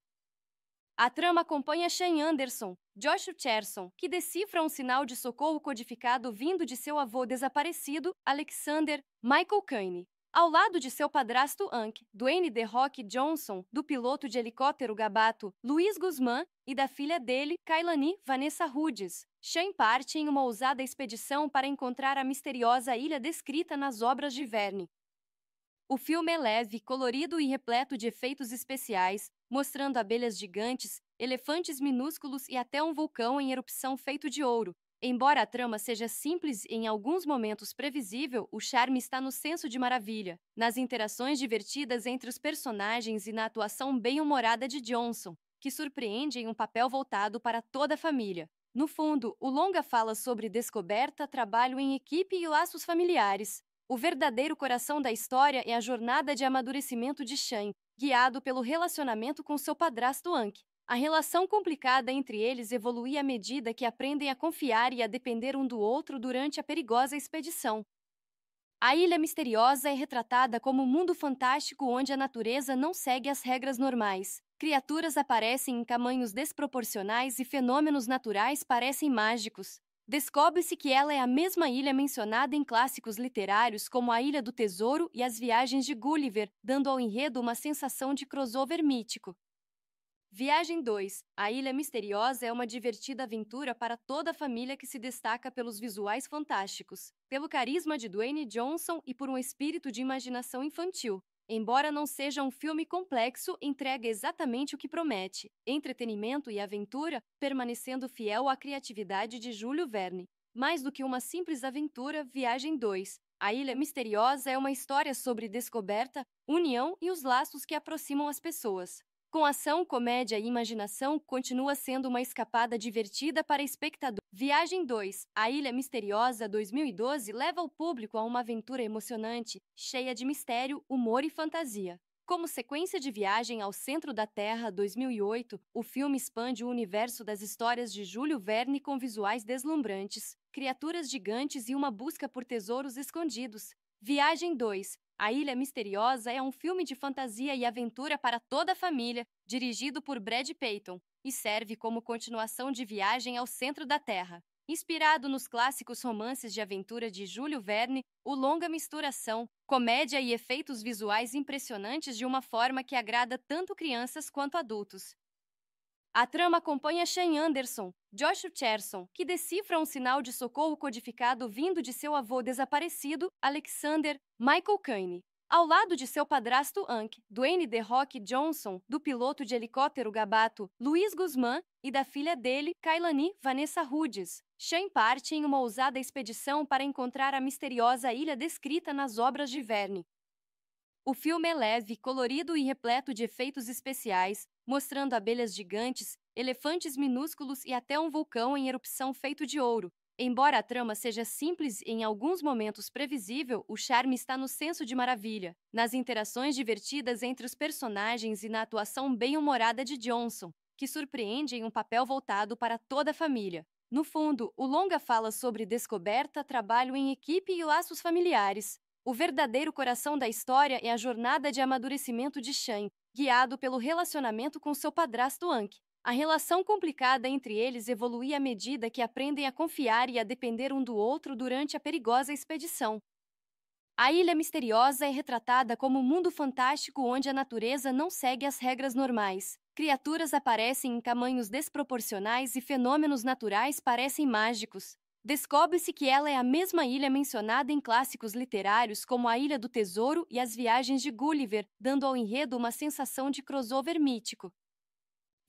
A trama acompanha Shane Anderson, Josh Cherson, que decifra um sinal de socorro codificado vindo de seu avô desaparecido, Alexander Michael Caine. Ao lado de seu padrasto Ankh, Dwayne The Rock Johnson, do piloto de helicóptero Gabato, Luiz Guzmán, e da filha dele, Kailani Vanessa Hudgens, Shane parte em uma ousada expedição para encontrar a misteriosa ilha descrita nas obras de Verne. O filme é leve, colorido e repleto de efeitos especiais, mostrando abelhas gigantes, elefantes minúsculos e até um vulcão em erupção feito de ouro. Embora a trama seja simples e em alguns momentos previsível, o charme está no senso de maravilha, nas interações divertidas entre os personagens e na atuação bem-humorada de Johnson, que surpreende em um papel voltado para toda a família. No fundo, o longa fala sobre descoberta, trabalho em equipe e laços familiares. O verdadeiro coração da história é a jornada de amadurecimento de Shan, guiado pelo relacionamento com seu padrasto Ankh. A relação complicada entre eles evolui à medida que aprendem a confiar e a depender um do outro durante a perigosa expedição. A Ilha Misteriosa é retratada como um mundo fantástico onde a natureza não segue as regras normais. Criaturas aparecem em tamanhos desproporcionais e fenômenos naturais parecem mágicos. Descobre-se que ela é a mesma ilha mencionada em clássicos literários como a Ilha do Tesouro e as Viagens de Gulliver, dando ao enredo uma sensação de crossover mítico. Viagem 2. A Ilha Misteriosa é uma divertida aventura para toda a família que se destaca pelos visuais fantásticos, pelo carisma de Dwayne Johnson e por um espírito de imaginação infantil. Embora não seja um filme complexo, entrega exatamente o que promete: entretenimento e aventura, permanecendo fiel à criatividade de Júlio Verne. Mais do que uma simples aventura, Viagem 2. A Ilha Misteriosa é uma história sobre descoberta, união e os laços que aproximam as pessoas. Com ação, comédia e imaginação, continua sendo uma escapada divertida para espectador. Viagem 2. A Ilha Misteriosa 2012 leva o público a uma aventura emocionante, cheia de mistério, humor e fantasia. Como sequência de Viagem ao Centro da Terra 2008, o filme expande o universo das histórias de Júlio Verne com visuais deslumbrantes, criaturas gigantes e uma busca por tesouros escondidos. Viagem 2. A Ilha Misteriosa é um filme de fantasia e aventura para toda a família, dirigido por Brad Peyton, e serve como continuação de Viagem ao Centro da Terra. Inspirado nos clássicos romances de aventura de Júlio Verne, o longa mistura ação, comédia e efeitos visuais impressionantes de uma forma que agrada tanto crianças quanto adultos. A trama acompanha Shane Anderson, Josh Cherson, que decifra um sinal de socorro codificado vindo de seu avô desaparecido, Alexander Michael Caine. Ao lado de seu padrasto Hank, Dwayne The Rock Johnson, do piloto de helicóptero Gabato, Luiz Guzmán, e da filha dele, Kailani Vanessa Hudgens, Shane parte em uma ousada expedição para encontrar a misteriosa ilha descrita nas obras de Verne. O filme é leve, colorido e repleto de efeitos especiais, mostrando abelhas gigantes, elefantes minúsculos e até um vulcão em erupção feito de ouro. Embora a trama seja simples e em alguns momentos previsível, o charme está no senso de maravilha, nas interações divertidas entre os personagens e na atuação bem-humorada de Johnson, que surpreende em um papel voltado para toda a família. No fundo, o longa fala sobre descoberta, trabalho em equipe e laços familiares. O verdadeiro coração da história é a jornada de amadurecimento de Shane, guiado pelo relacionamento com seu padrasto Hank. A relação complicada entre eles evolui à medida que aprendem a confiar e a depender um do outro durante a perigosa expedição. A Ilha Misteriosa é retratada como um mundo fantástico onde a natureza não segue as regras normais. Criaturas aparecem em tamanhos desproporcionais e fenômenos naturais parecem mágicos. Descobre-se que ela é a mesma ilha mencionada em clássicos literários como A Ilha do Tesouro e As Viagens de Gulliver, dando ao enredo uma sensação de crossover mítico.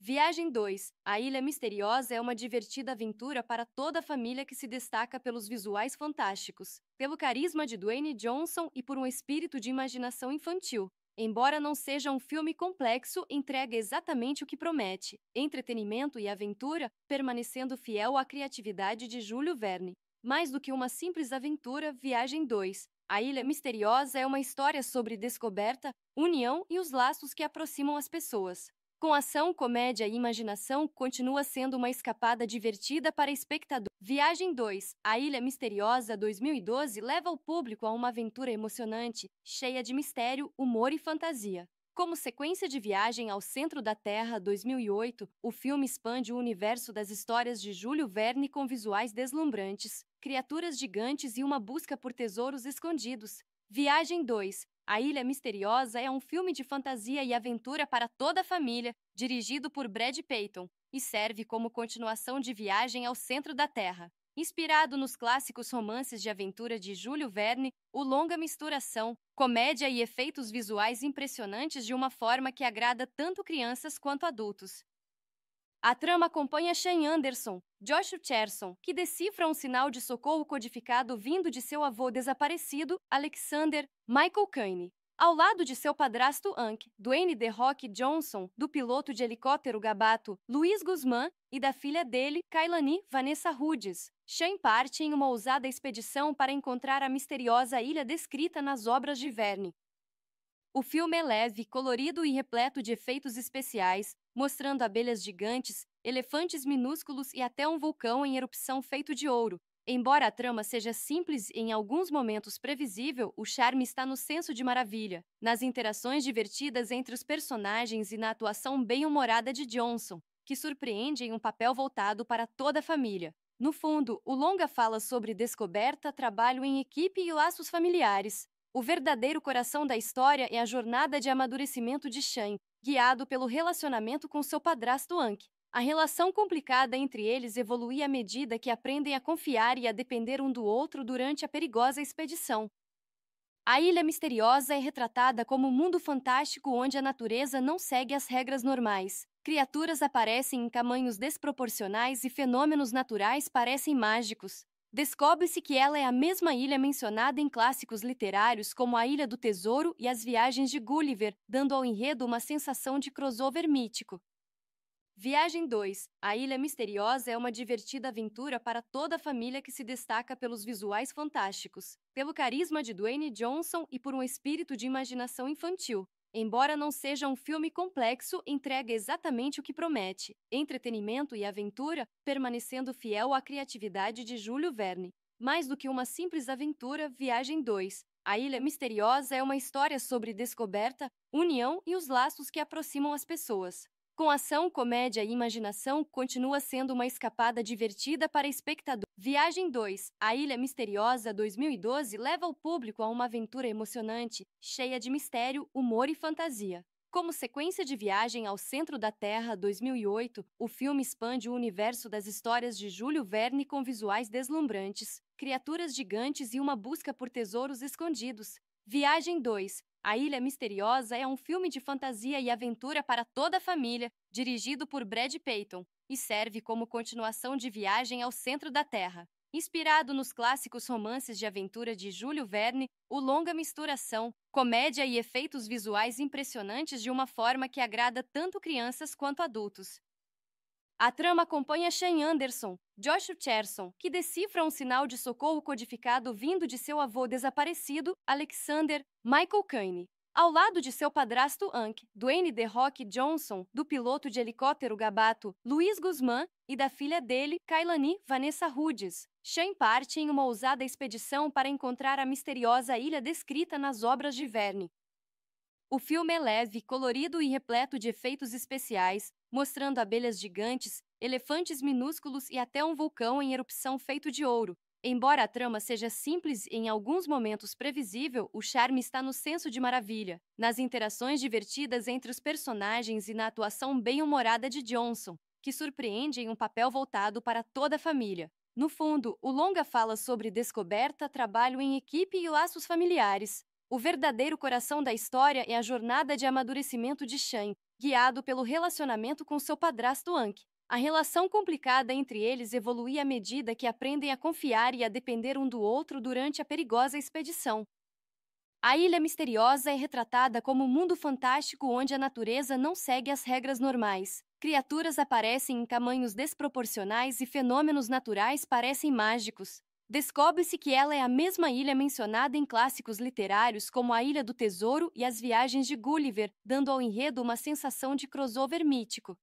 Viagem 2. A Ilha Misteriosa é uma divertida aventura para toda a família que se destaca pelos visuais fantásticos, pelo carisma de Dwayne Johnson e por um espírito de imaginação infantil. Embora não seja um filme complexo, entrega exatamente o que promete: entretenimento e aventura, permanecendo fiel à criatividade de Júlio Verne. Mais do que uma simples aventura, Viagem 2. A Ilha Misteriosa é uma história sobre descoberta, união e os laços que aproximam as pessoas. Com ação, comédia e imaginação, continua sendo uma escapada divertida para espectador. Viagem 2. A Ilha Misteriosa 2012 leva o público a uma aventura emocionante, cheia de mistério, humor e fantasia. Como sequência de Viagem ao Centro da Terra 2008, o filme expande o universo das histórias de Júlio Verne com visuais deslumbrantes, criaturas gigantes e uma busca por tesouros escondidos. Viagem 2. A Ilha Misteriosa é um filme de fantasia e aventura para toda a família, dirigido por Brad Peyton, e serve como continuação de Viagem ao Centro da Terra. Inspirado nos clássicos romances de aventura de Júlio Verne, o longa mistura ação, comédia e efeitos visuais impressionantes de uma forma que agrada tanto crianças quanto adultos. A trama acompanha Shane Anderson, Josh Cherson, que decifra um sinal de socorro codificado vindo de seu avô desaparecido, Alexander Michael Caine. Ao lado de seu padrasto Hank, Dwayne The Rock Johnson, do piloto de helicóptero Gabato, Luiz Guzmán, e da filha dele, Kailani Vanessa Hudgens, Shane parte em uma ousada expedição para encontrar a misteriosa ilha descrita nas obras de Verne. O filme é leve, colorido e repleto de efeitos especiais, mostrando abelhas gigantes, elefantes minúsculos e até um vulcão em erupção feito de ouro. Embora a trama seja simples e em alguns momentos previsível, o charme está no senso de maravilha, nas interações divertidas entre os personagens e na atuação bem-humorada de Johnson, que surpreende em um papel voltado para toda a família. No fundo, o longa fala sobre descoberta, trabalho em equipe e laços familiares. O verdadeiro coração da história é a jornada de amadurecimento de Shane, guiado pelo relacionamento com seu padrasto Hank. A relação complicada entre eles evolui à medida que aprendem a confiar e a depender um do outro durante a perigosa expedição. A Ilha Misteriosa é retratada como um mundo fantástico onde a natureza não segue as regras normais. Criaturas aparecem em tamanhos desproporcionais e fenômenos naturais parecem mágicos. Descobre-se que ela é a mesma ilha mencionada em clássicos literários como A Ilha do Tesouro e As Viagens de Gulliver, dando ao enredo uma sensação de crossover mítico. Viagem 2. A Ilha Misteriosa é uma divertida aventura para toda a família que se destaca pelos visuais fantásticos, pelo carisma de Dwayne Johnson e por um espírito de imaginação infantil. Embora não seja um filme complexo, entrega exatamente o que promete: entretenimento e aventura, permanecendo fiel à criatividade de Júlio Verne. Mais do que uma simples aventura, Viagem 2. A Ilha Misteriosa é uma história sobre descoberta, união e os laços que aproximam as pessoas. Com ação, comédia e imaginação, continua sendo uma escapada divertida para espectador. Viagem 2. A Ilha Misteriosa 2012 leva o público a uma aventura emocionante, cheia de mistério, humor e fantasia. Como sequência de Viagem ao Centro da Terra 2008, o filme expande o universo das histórias de Júlio Verne com visuais deslumbrantes, criaturas gigantes e uma busca por tesouros escondidos. Viagem 2. A Ilha Misteriosa é um filme de fantasia e aventura para toda a família, dirigido por Brad Peyton, e serve como continuação de Viagem ao Centro da Terra. Inspirado nos clássicos romances de aventura de Júlio Verne, o longa mistura ação, comédia e efeitos visuais impressionantes de uma forma que agrada tanto crianças quanto adultos. A trama acompanha Shane Anderson, Josh Cherson, que decifra um sinal de socorro codificado vindo de seu avô desaparecido, Alexander Michael Caine, ao lado de seu padrasto Hank, Dwayne The Rock Johnson, do piloto de helicóptero Gabato, Luiz Guzmán, e da filha dele, Kailani Vanessa Hudgens. Shane parte em uma ousada expedição para encontrar a misteriosa ilha descrita nas obras de Verne. O filme é leve, colorido e repleto de efeitos especiais, mostrando abelhas gigantes, elefantes minúsculos e até um vulcão em erupção feito de ouro. Embora a trama seja simples e em alguns momentos previsível, o charme está no senso de maravilha, nas interações divertidas entre os personagens e na atuação bem-humorada de Johnson, que surpreende em um papel voltado para toda a família. No fundo, o longa fala sobre descoberta, trabalho em equipe e laços familiares. O verdadeiro coração da história é a jornada de amadurecimento de Shane, guiado pelo relacionamento com seu padrasto Hank. A relação complicada entre eles evolui à medida que aprendem a confiar e a depender um do outro durante a perigosa expedição. A Ilha Misteriosa é retratada como um mundo fantástico onde a natureza não segue as regras normais. Criaturas aparecem em tamanhos desproporcionais e fenômenos naturais parecem mágicos. Descobre-se que ela é a mesma ilha mencionada em clássicos literários como a Ilha do Tesouro e as Viagens de Gulliver, dando ao enredo uma sensação de crossover mítico.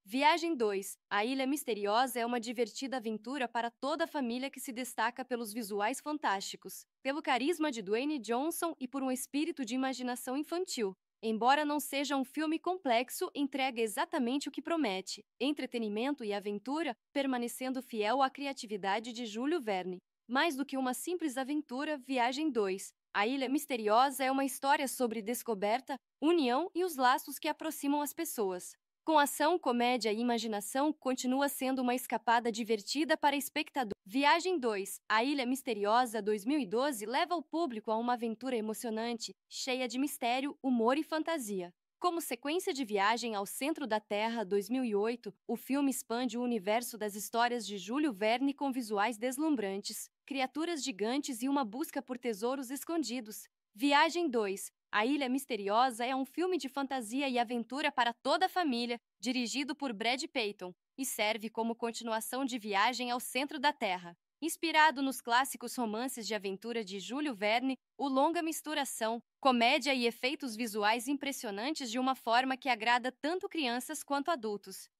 Viagem 2. A Ilha Misteriosa é uma divertida aventura para toda a família que se destaca pelos visuais fantásticos, pelo carisma de Dwayne Johnson e por um espírito de imaginação infantil. Embora não seja um filme complexo, entrega exatamente o que promete: entretenimento e aventura, permanecendo fiel à criatividade de Júlio Verne. Mais do que uma simples aventura, Viagem 2. A Ilha Misteriosa é uma história sobre descoberta, união e os laços que aproximam as pessoas. Com ação, comédia e imaginação, continua sendo uma escapada divertida para espectador. Viagem 2. A Ilha Misteriosa 2012 leva o público a uma aventura emocionante, cheia de mistério, humor e fantasia. Como sequência de Viagem ao Centro da Terra 2008, o filme expande o universo das histórias de Júlio Verne com visuais deslumbrantes, criaturas gigantes e uma busca por tesouros escondidos. Viagem 2. A Ilha Misteriosa é um filme de fantasia e aventura para toda a família, dirigido por Brad Peyton, e serve como continuação de Viagem ao Centro da Terra. Inspirado nos clássicos romances de aventura de Júlio Verne, o longa mistura ação, comédia e efeitos visuais impressionantes de uma forma que agrada tanto crianças quanto adultos.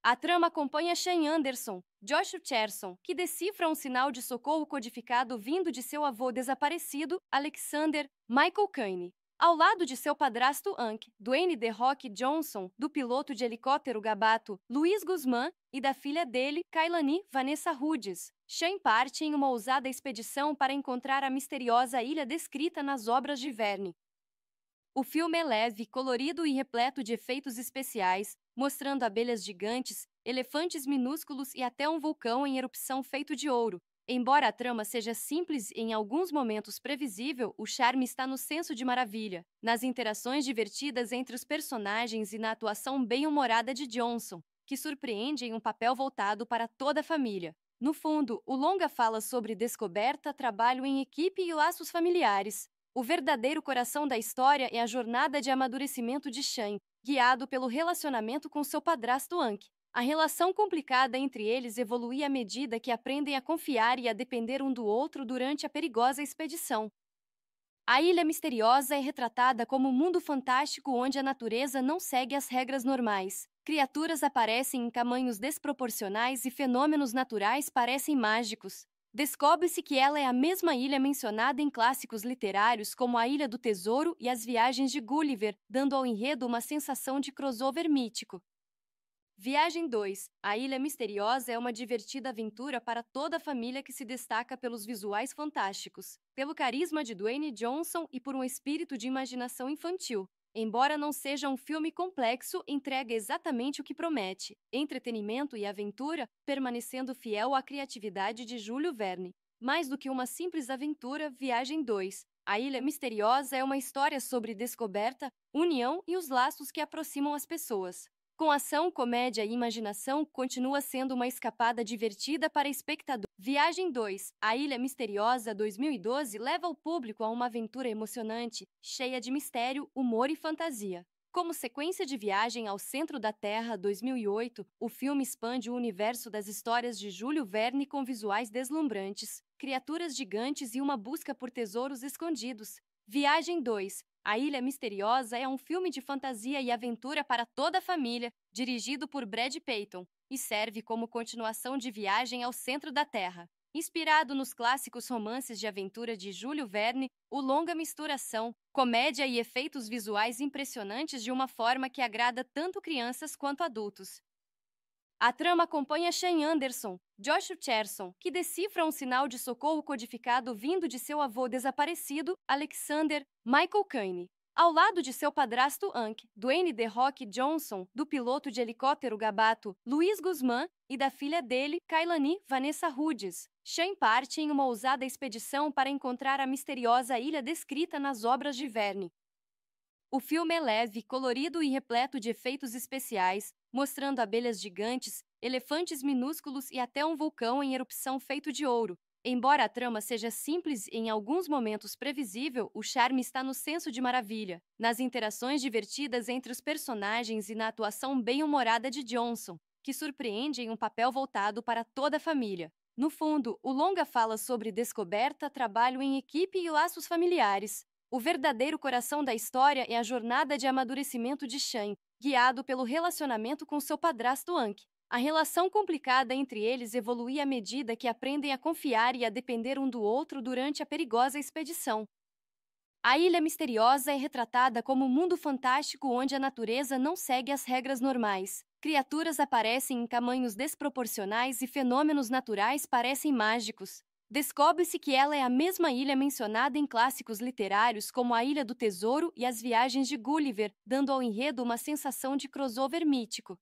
A trama acompanha Shane Anderson, Josh Cherson, que decifra um sinal de socorro codificado vindo de seu avô desaparecido, Alexander Michael Caine, ao lado de seu padrasto Hank, Dwayne The Rock Johnson, do piloto de helicóptero Gabato, Luiz Guzmán, e da filha dele, Kailani Vanessa Hudgens. Shane parte em uma ousada expedição para encontrar a misteriosa ilha descrita nas obras de Verne. O filme é leve, colorido e repleto de efeitos especiais, mostrando abelhas gigantes, elefantes minúsculos e até um vulcão em erupção feito de ouro. Embora a trama seja simples e em alguns momentos previsível, o charme está no senso de maravilha, nas interações divertidas entre os personagens e na atuação bem-humorada de Johnson, que surpreende em um papel voltado para toda a família. No fundo, o longa fala sobre descoberta, trabalho em equipe e laços familiares. O verdadeiro coração da história é a jornada de amadurecimento de Shane, guiado pelo relacionamento com seu padrasto Hank. A relação complicada entre eles evolui à medida que aprendem a confiar e a depender um do outro durante a perigosa expedição. A Ilha Misteriosa é retratada como um mundo fantástico onde a natureza não segue as regras normais. Criaturas aparecem em tamanhos desproporcionais e fenômenos naturais parecem mágicos. Descobre-se que ela é a mesma ilha mencionada em clássicos literários como a Ilha do Tesouro e as Viagens de Gulliver, dando ao enredo uma sensação de crossover mítico. Viagem 2. A Ilha Misteriosa é uma divertida aventura para toda a família que se destaca pelos visuais fantásticos, pelo carisma de Dwayne Johnson e por um espírito de imaginação infantil. Embora não seja um filme complexo, entrega exatamente o que promete: entretenimento e aventura, permanecendo fiel à criatividade de Júlio Verne. Mais do que uma simples aventura, Viagem 2. A Ilha Misteriosa é uma história sobre descoberta, união e os laços que aproximam as pessoas. Com ação, comédia e imaginação, continua sendo uma escapada divertida para espectador. Viagem 2. A Ilha Misteriosa 2012 leva o público a uma aventura emocionante, cheia de mistério, humor e fantasia. Como sequência de Viagem ao Centro da Terra 2008, o filme expande o universo das histórias de Júlio Verne com visuais deslumbrantes, criaturas gigantes e uma busca por tesouros escondidos. Viagem 2. A Ilha Misteriosa é um filme de fantasia e aventura para toda a família, dirigido por Brad Peyton, e serve como continuação de Viagem ao Centro da Terra. Inspirado nos clássicos romances de aventura de Júlio Verne, o longa mistura ação, comédia e efeitos visuais impressionantes de uma forma que agrada tanto crianças quanto adultos. A trama acompanha Shane Anderson, Josh Cherson, que decifra um sinal de socorro codificado vindo de seu avô desaparecido, Alexander Michael Caine. Ao lado de seu padrasto Hank, Dwayne The Rock Johnson, do piloto de helicóptero Gabato, Luiz Guzmán, e da filha dele, Kailani Vanessa Hudgens, Shane parte em uma ousada expedição para encontrar a misteriosa ilha descrita nas obras de Verne. O filme é leve, colorido e repleto de efeitos especiais, mostrando abelhas gigantes, elefantes minúsculos e até um vulcão em erupção feito de ouro. Embora a trama seja simples e em alguns momentos previsível, o charme está no senso de maravilha, nas interações divertidas entre os personagens e na atuação bem-humorada de Johnson, que surpreende em um papel voltado para toda a família. No fundo, o longa fala sobre descoberta, trabalho em equipe e laços familiares. O verdadeiro coração da história é a jornada de amadurecimento de Shane, guiado pelo relacionamento com seu padrasto Hank. A relação complicada entre eles evolui à medida que aprendem a confiar e a depender um do outro durante a perigosa expedição. A Ilha Misteriosa é retratada como um mundo fantástico onde a natureza não segue as regras normais. Criaturas aparecem em tamanhos desproporcionais e fenômenos naturais parecem mágicos. Descobre-se que ela é a mesma ilha mencionada em clássicos literários como A Ilha do Tesouro e As Viagens de Gulliver, dando ao enredo uma sensação de crossover mítico.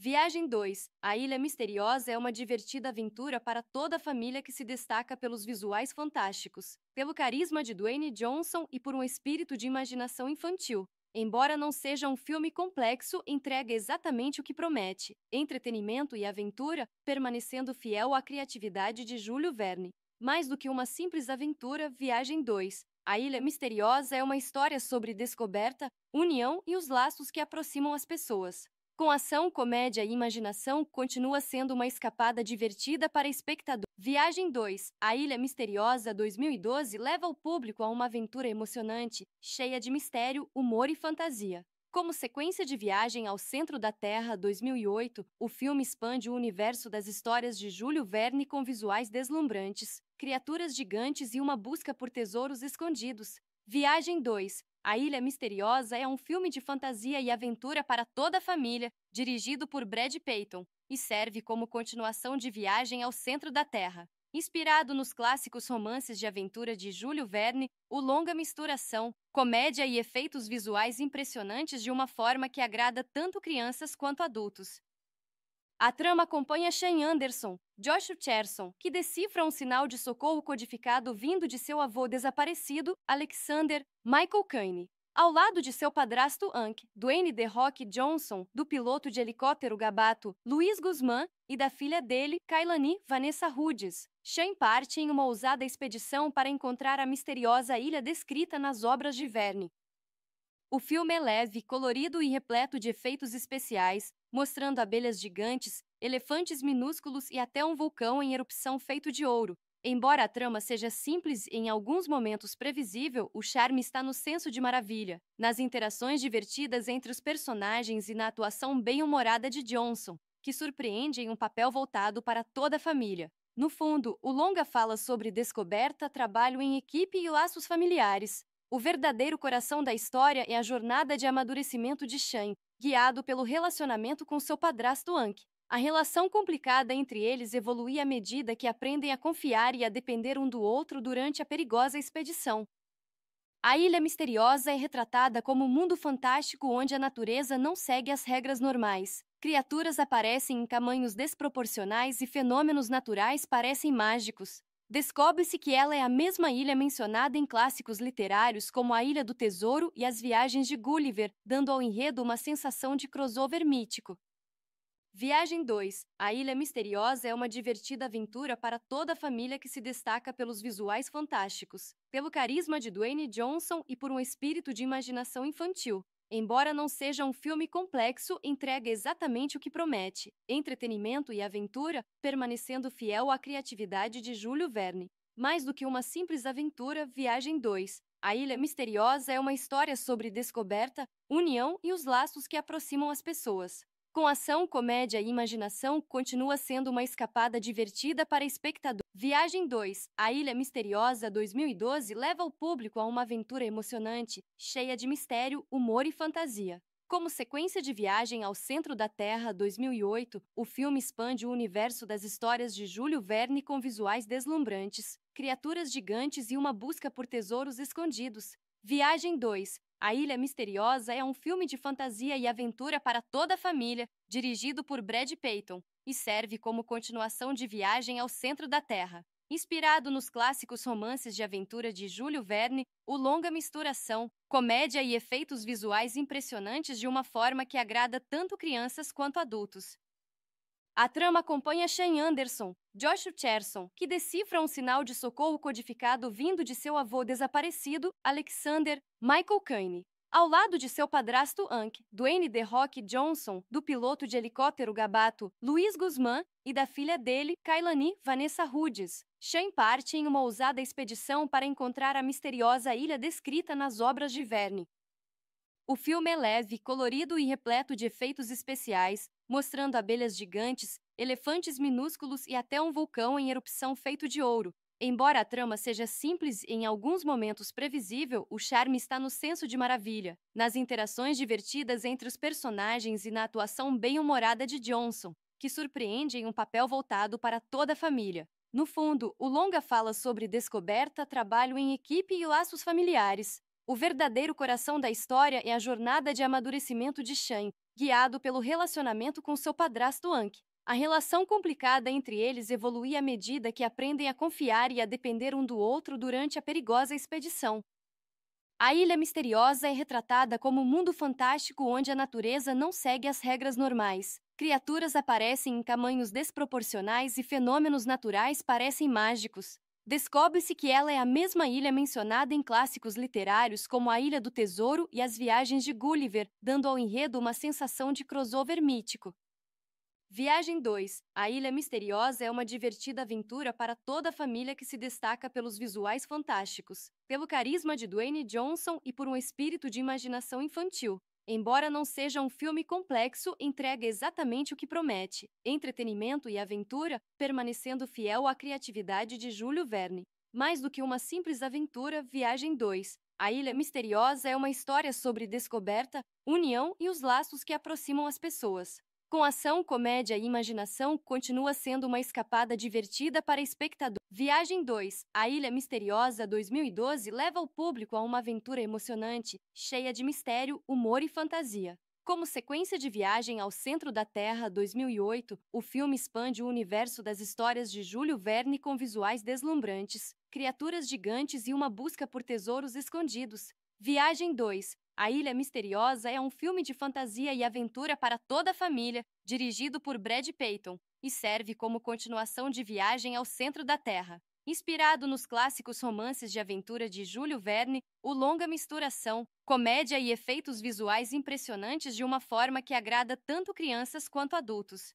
Viagem 2. A Ilha Misteriosa é uma divertida aventura para toda a família que se destaca pelos visuais fantásticos, pelo carisma de Dwayne Johnson e por um espírito de imaginação infantil. Embora não seja um filme complexo, entrega exatamente o que promete: entretenimento e aventura, permanecendo fiel à criatividade de Júlio Verne. Mais do que uma simples aventura, Viagem 2. A Ilha Misteriosa é uma história sobre descoberta, união e os laços que aproximam as pessoas. Com ação, comédia e imaginação, continua sendo uma escapada divertida para espectador. Viagem 2. A Ilha Misteriosa 2012 leva o público a uma aventura emocionante, cheia de mistério, humor e fantasia. Como sequência de Viagem ao Centro da Terra 2008, o filme expande o universo das histórias de Júlio Verne com visuais deslumbrantes, criaturas gigantes e uma busca por tesouros escondidos. Viagem 2. A Ilha Misteriosa é um filme de fantasia e aventura para toda a família, dirigido por Brad Peyton, e serve como continuação de Viagem ao Centro da Terra. Inspirado nos clássicos romances de aventura de Júlio Verne, o longa mistura ação, comédia e efeitos visuais impressionantes de uma forma que agrada tanto crianças quanto adultos. A trama acompanha Shane Anderson, Josh Cherson, que decifra um sinal de socorro codificado vindo de seu avô desaparecido, Alexander Michael Caine. Ao lado de seu padrasto Hank, Dwayne The Rock Johnson, do piloto de helicóptero Gabato, Luiz Guzmán, e da filha dele, Kailani Vanessa Hudgens, Shane parte em uma ousada expedição para encontrar a misteriosa ilha descrita nas obras de Verne. O filme é leve, colorido e repleto de efeitos especiais, mostrando abelhas gigantes, elefantes minúsculos e até um vulcão em erupção feito de ouro. Embora a trama seja simples e em alguns momentos previsível, o charme está no senso de maravilha, nas interações divertidas entre os personagens e na atuação bem-humorada de Johnson, que surpreende em um papel voltado para toda a família. No fundo, o longa fala sobre descoberta, trabalho em equipe e laços familiares. O verdadeiro coração da história é a jornada de amadurecimento de Shane, guiado pelo relacionamento com seu padrasto Hank. A relação complicada entre eles evolui à medida que aprendem a confiar e a depender um do outro durante a perigosa expedição. A Ilha Misteriosa é retratada como um mundo fantástico onde a natureza não segue as regras normais. Criaturas aparecem em tamanhos desproporcionais e fenômenos naturais parecem mágicos. Descobre-se que ela é a mesma ilha mencionada em clássicos literários como a Ilha do Tesouro e as Viagens de Gulliver, dando ao enredo uma sensação de crossover mítico. Viagem 2. A Ilha Misteriosa é uma divertida aventura para toda a família que se destaca pelos visuais fantásticos, pelo carisma de Dwayne Johnson e por um espírito de imaginação infantil. Embora não seja um filme complexo, entrega exatamente o que promete: entretenimento e aventura, permanecendo fiel à criatividade de Júlio Verne. Mais do que uma simples aventura, Viagem 2. A Ilha Misteriosa é uma história sobre descoberta, união e os laços que aproximam as pessoas. Com ação, comédia e imaginação, continua sendo uma escapada divertida para espectador. Viagem 2. A Ilha Misteriosa 2012 leva o público a uma aventura emocionante, cheia de mistério, humor e fantasia. Como sequência de Viagem ao Centro da Terra 2008, o filme expande o universo das histórias de Júlio Verne com visuais deslumbrantes, criaturas gigantes e uma busca por tesouros escondidos. Viagem 2. A Ilha Misteriosa é um filme de fantasia e aventura para toda a família, dirigido por Brad Peyton, e serve como continuação de Viagem ao Centro da Terra. Inspirado nos clássicos romances de aventura de Júlio Verne, o longa mistura ação, comédia e efeitos visuais impressionantes de uma forma que agrada tanto crianças quanto adultos. A trama acompanha Shane Anderson, Josh Cherson, que decifra um sinal de socorro codificado vindo de seu avô desaparecido, Alexander Michael Caine. Ao lado de seu padrasto Hank, Dwayne The Rock Johnson, do piloto de helicóptero Gabato, Luiz Guzmán, e da filha dele, Kailani Vanessa Hudgens, Shane parte em uma ousada expedição para encontrar a misteriosa ilha descrita nas obras de Verne. O filme é leve, colorido e repleto de efeitos especiais, mostrando abelhas gigantes, elefantes minúsculos e até um vulcão em erupção feito de ouro. Embora a trama seja simples e em alguns momentos previsível, o charme está no senso de maravilha, nas interações divertidas entre os personagens e na atuação bem-humorada de Johnson, que surpreende em um papel voltado para toda a família. No fundo, o longa fala sobre descoberta, trabalho em equipe e laços familiares. O verdadeiro coração da história é a jornada de amadurecimento de Shane, guiado pelo relacionamento com seu padrasto Hank. A relação complicada entre eles evolui à medida que aprendem a confiar e a depender um do outro durante a perigosa expedição. A Ilha Misteriosa é retratada como um mundo fantástico onde a natureza não segue as regras normais. Criaturas aparecem em tamanhos desproporcionais e fenômenos naturais parecem mágicos. Descobre-se que ela é a mesma ilha mencionada em clássicos literários como a Ilha do Tesouro e as Viagens de Gulliver, dando ao enredo uma sensação de crossover mítico. Viagem 2. A Ilha Misteriosa é uma divertida aventura para toda a família que se destaca pelos visuais fantásticos, pelo carisma de Dwayne Johnson e por um espírito de imaginação infantil. Embora não seja um filme complexo, entrega exatamente o que promete: entretenimento e aventura, permanecendo fiel à criatividade de Júlio Verne. Mais do que uma simples aventura, Viagem 2. A Ilha Misteriosa é uma história sobre descoberta, união e os laços que aproximam as pessoas. Com ação, comédia e imaginação, continua sendo uma escapada divertida para espectador. Viagem 2. A Ilha Misteriosa 2012 leva o público a uma aventura emocionante, cheia de mistério, humor e fantasia. Como sequência de Viagem ao Centro da Terra 2008, o filme expande o universo das histórias de Júlio Verne com visuais deslumbrantes, criaturas gigantes e uma busca por tesouros escondidos. Viagem 2. A Ilha Misteriosa é um filme de fantasia e aventura para toda a família, dirigido por Brad Peyton, e serve como continuação de Viagem ao Centro da Terra. Inspirado nos clássicos romances de aventura de Júlio Verne, o longa mistura ação, comédia e efeitos visuais impressionantes de uma forma que agrada tanto crianças quanto adultos.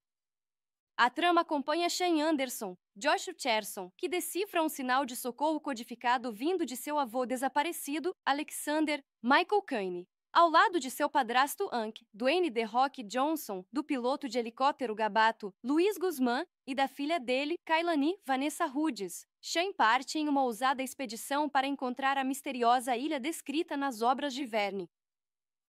A trama acompanha Shane Anderson, Josh Cherson, que decifra um sinal de socorro codificado vindo de seu avô desaparecido, Alexander Michael Caine. Ao lado de seu padrasto Hank, Dwayne The Rock Johnson, do piloto de helicóptero Gabato, Luiz Guzmán, e da filha dele, Kailani Vanessa Hudgens, Shane parte em uma ousada expedição para encontrar a misteriosa ilha descrita nas obras de Verne.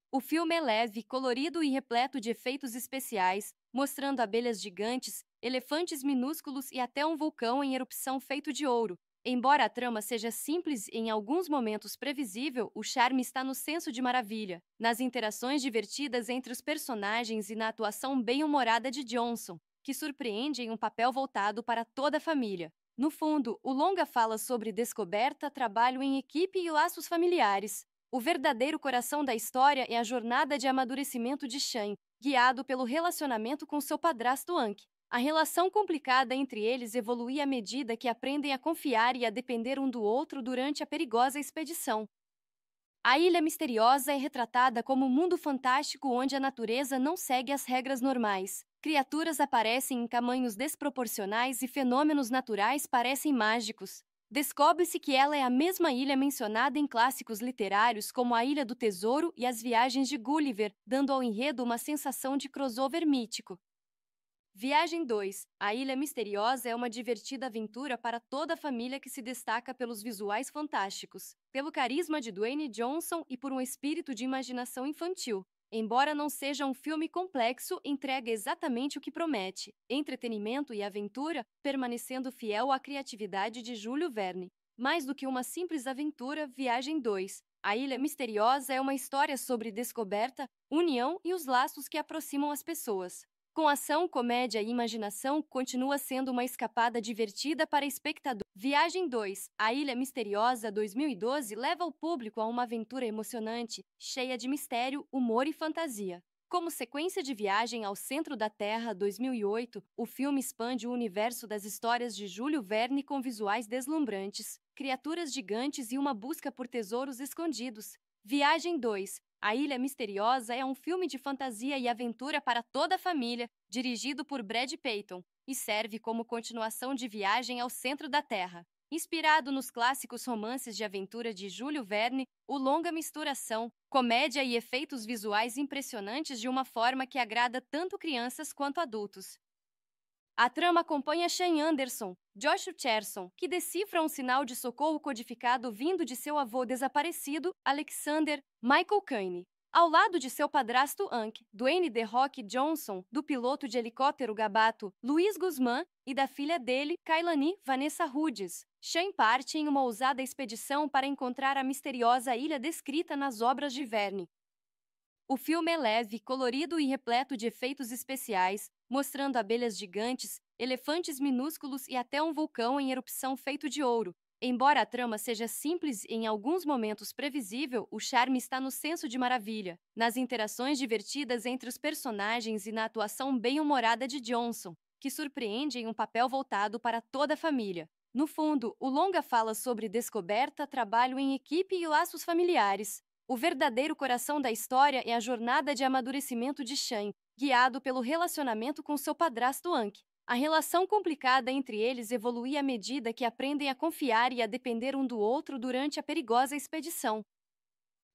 O filme é leve, colorido e repleto de efeitos especiais, mostrando abelhas gigantes, elefantes minúsculos e até um vulcão em erupção feito de ouro. Embora a trama seja simples e em alguns momentos previsível, o charme está no senso de maravilha, nas interações divertidas entre os personagens e na atuação bem-humorada de Johnson, que surpreende em um papel voltado para toda a família. No fundo, o longa fala sobre descoberta, trabalho em equipe e laços familiares. O verdadeiro coração da história é a jornada de amadurecimento de Shan, guiado pelo relacionamento com seu padrasto Ankh. A relação complicada entre eles evolui à medida que aprendem a confiar e a depender um do outro durante a perigosa expedição. A Ilha Misteriosa é retratada como um mundo fantástico onde a natureza não segue as regras normais. Criaturas aparecem em tamanhos desproporcionais e fenômenos naturais parecem mágicos. Descobre-se que ela é a mesma ilha mencionada em clássicos literários como A Ilha do Tesouro e As Viagens de Gulliver, dando ao enredo uma sensação de crossover mítico. Viagem 2. A Ilha Misteriosa é uma divertida aventura para toda a família que se destaca pelos visuais fantásticos, pelo carisma de Dwayne Johnson e por um espírito de imaginação infantil. Embora não seja um filme complexo, entrega exatamente o que promete: entretenimento e aventura, permanecendo fiel à criatividade de Júlio Verne. Mais do que uma simples aventura, Viagem 2. A Ilha Misteriosa é uma história sobre descoberta, união e os laços que aproximam as pessoas. Com ação, comédia e imaginação, continua sendo uma escapada divertida para espectador. Viagem 2. A Ilha Misteriosa 2012 leva o público a uma aventura emocionante, cheia de mistério, humor e fantasia. Como sequência de Viagem ao Centro da Terra 2008, o filme expande o universo das histórias de Júlio Verne com visuais deslumbrantes, criaturas gigantes e uma busca por tesouros escondidos. Viagem 2. A Ilha Misteriosa é um filme de fantasia e aventura para toda a família, dirigido por Brad Peyton, e serve como continuação de Viagem ao Centro da Terra. Inspirado nos clássicos romances de aventura de Júlio Verne, o longa mistura ação, comédia e efeitos visuais impressionantes de uma forma que agrada tanto crianças quanto adultos. A trama acompanha Shane Anderson, Josh Cherson, que decifra um sinal de socorro codificado vindo de seu avô desaparecido, Alexander Michael Caine. Ao lado de seu padrasto Ankh, Dwayne The Rock Johnson, do piloto de helicóptero Gabato, Luiz Guzmán, e da filha dele, Kailani Vanessa Hudgens, Shane parte em uma ousada expedição para encontrar a misteriosa ilha descrita nas obras de Verne. O filme é leve, colorido e repleto de efeitos especiais, mostrando abelhas gigantes, elefantes minúsculos e até um vulcão em erupção feito de ouro. Embora a trama seja simples e em alguns momentos previsível, o charme está no senso de maravilha, nas interações divertidas entre os personagens e na atuação bem-humorada de Johnson, que surpreende em um papel voltado para toda a família. No fundo, o longa fala sobre descoberta, trabalho em equipe e laços familiares. O verdadeiro coração da história é a jornada de amadurecimento de Shan, guiado pelo relacionamento com seu padrasto Ankh. A relação complicada entre eles evolui à medida que aprendem a confiar e a depender um do outro durante a perigosa expedição.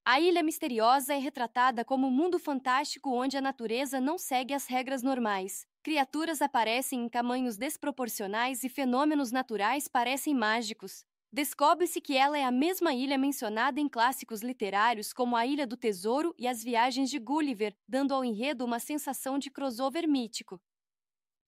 A Ilha Misteriosa é retratada como um mundo fantástico onde a natureza não segue as regras normais. Criaturas aparecem em tamanhos desproporcionais e fenômenos naturais parecem mágicos. Descobre-se que ela é a mesma ilha mencionada em clássicos literários como A Ilha do Tesouro e As Viagens de Gulliver, dando ao enredo uma sensação de crossover mítico.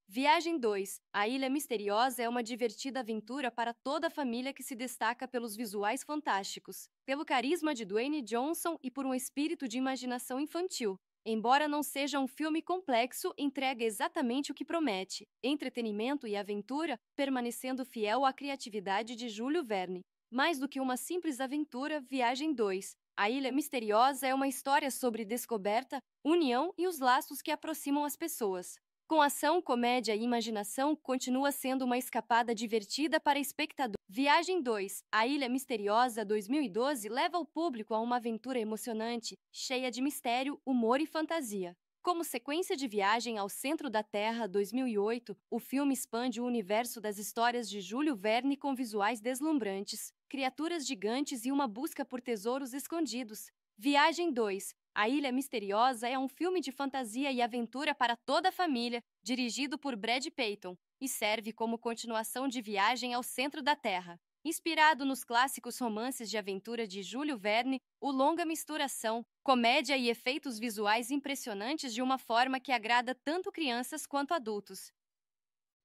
Viagem 2. A Ilha Misteriosa é uma divertida aventura para toda a família que se destaca pelos visuais fantásticos, pelo carisma de Dwayne Johnson e por um espírito de imaginação infantil. Embora não seja um filme complexo, entrega exatamente o que promete: entretenimento e aventura, permanecendo fiel à criatividade de Júlio Verne. Mais do que uma simples aventura, Viagem 2. A Ilha Misteriosa é uma história sobre descoberta, união e os laços que aproximam as pessoas. Com ação, comédia e imaginação, continua sendo uma escapada divertida para espectador. Viagem 2. A Ilha Misteriosa 2012 leva o público a uma aventura emocionante, cheia de mistério, humor e fantasia. Como sequência de Viagem ao Centro da Terra 2008, o filme expande o universo das histórias de Júlio Verne com visuais deslumbrantes, criaturas gigantes e uma busca por tesouros escondidos. Viagem 2. A Ilha Misteriosa é um filme de fantasia e aventura para toda a família, dirigido por Brad Peyton, e serve como continuação de Viagem ao Centro da Terra. Inspirado nos clássicos romances de aventura de Júlio Verne, o longa mistura ação, comédia e efeitos visuais impressionantes de uma forma que agrada tanto crianças quanto adultos.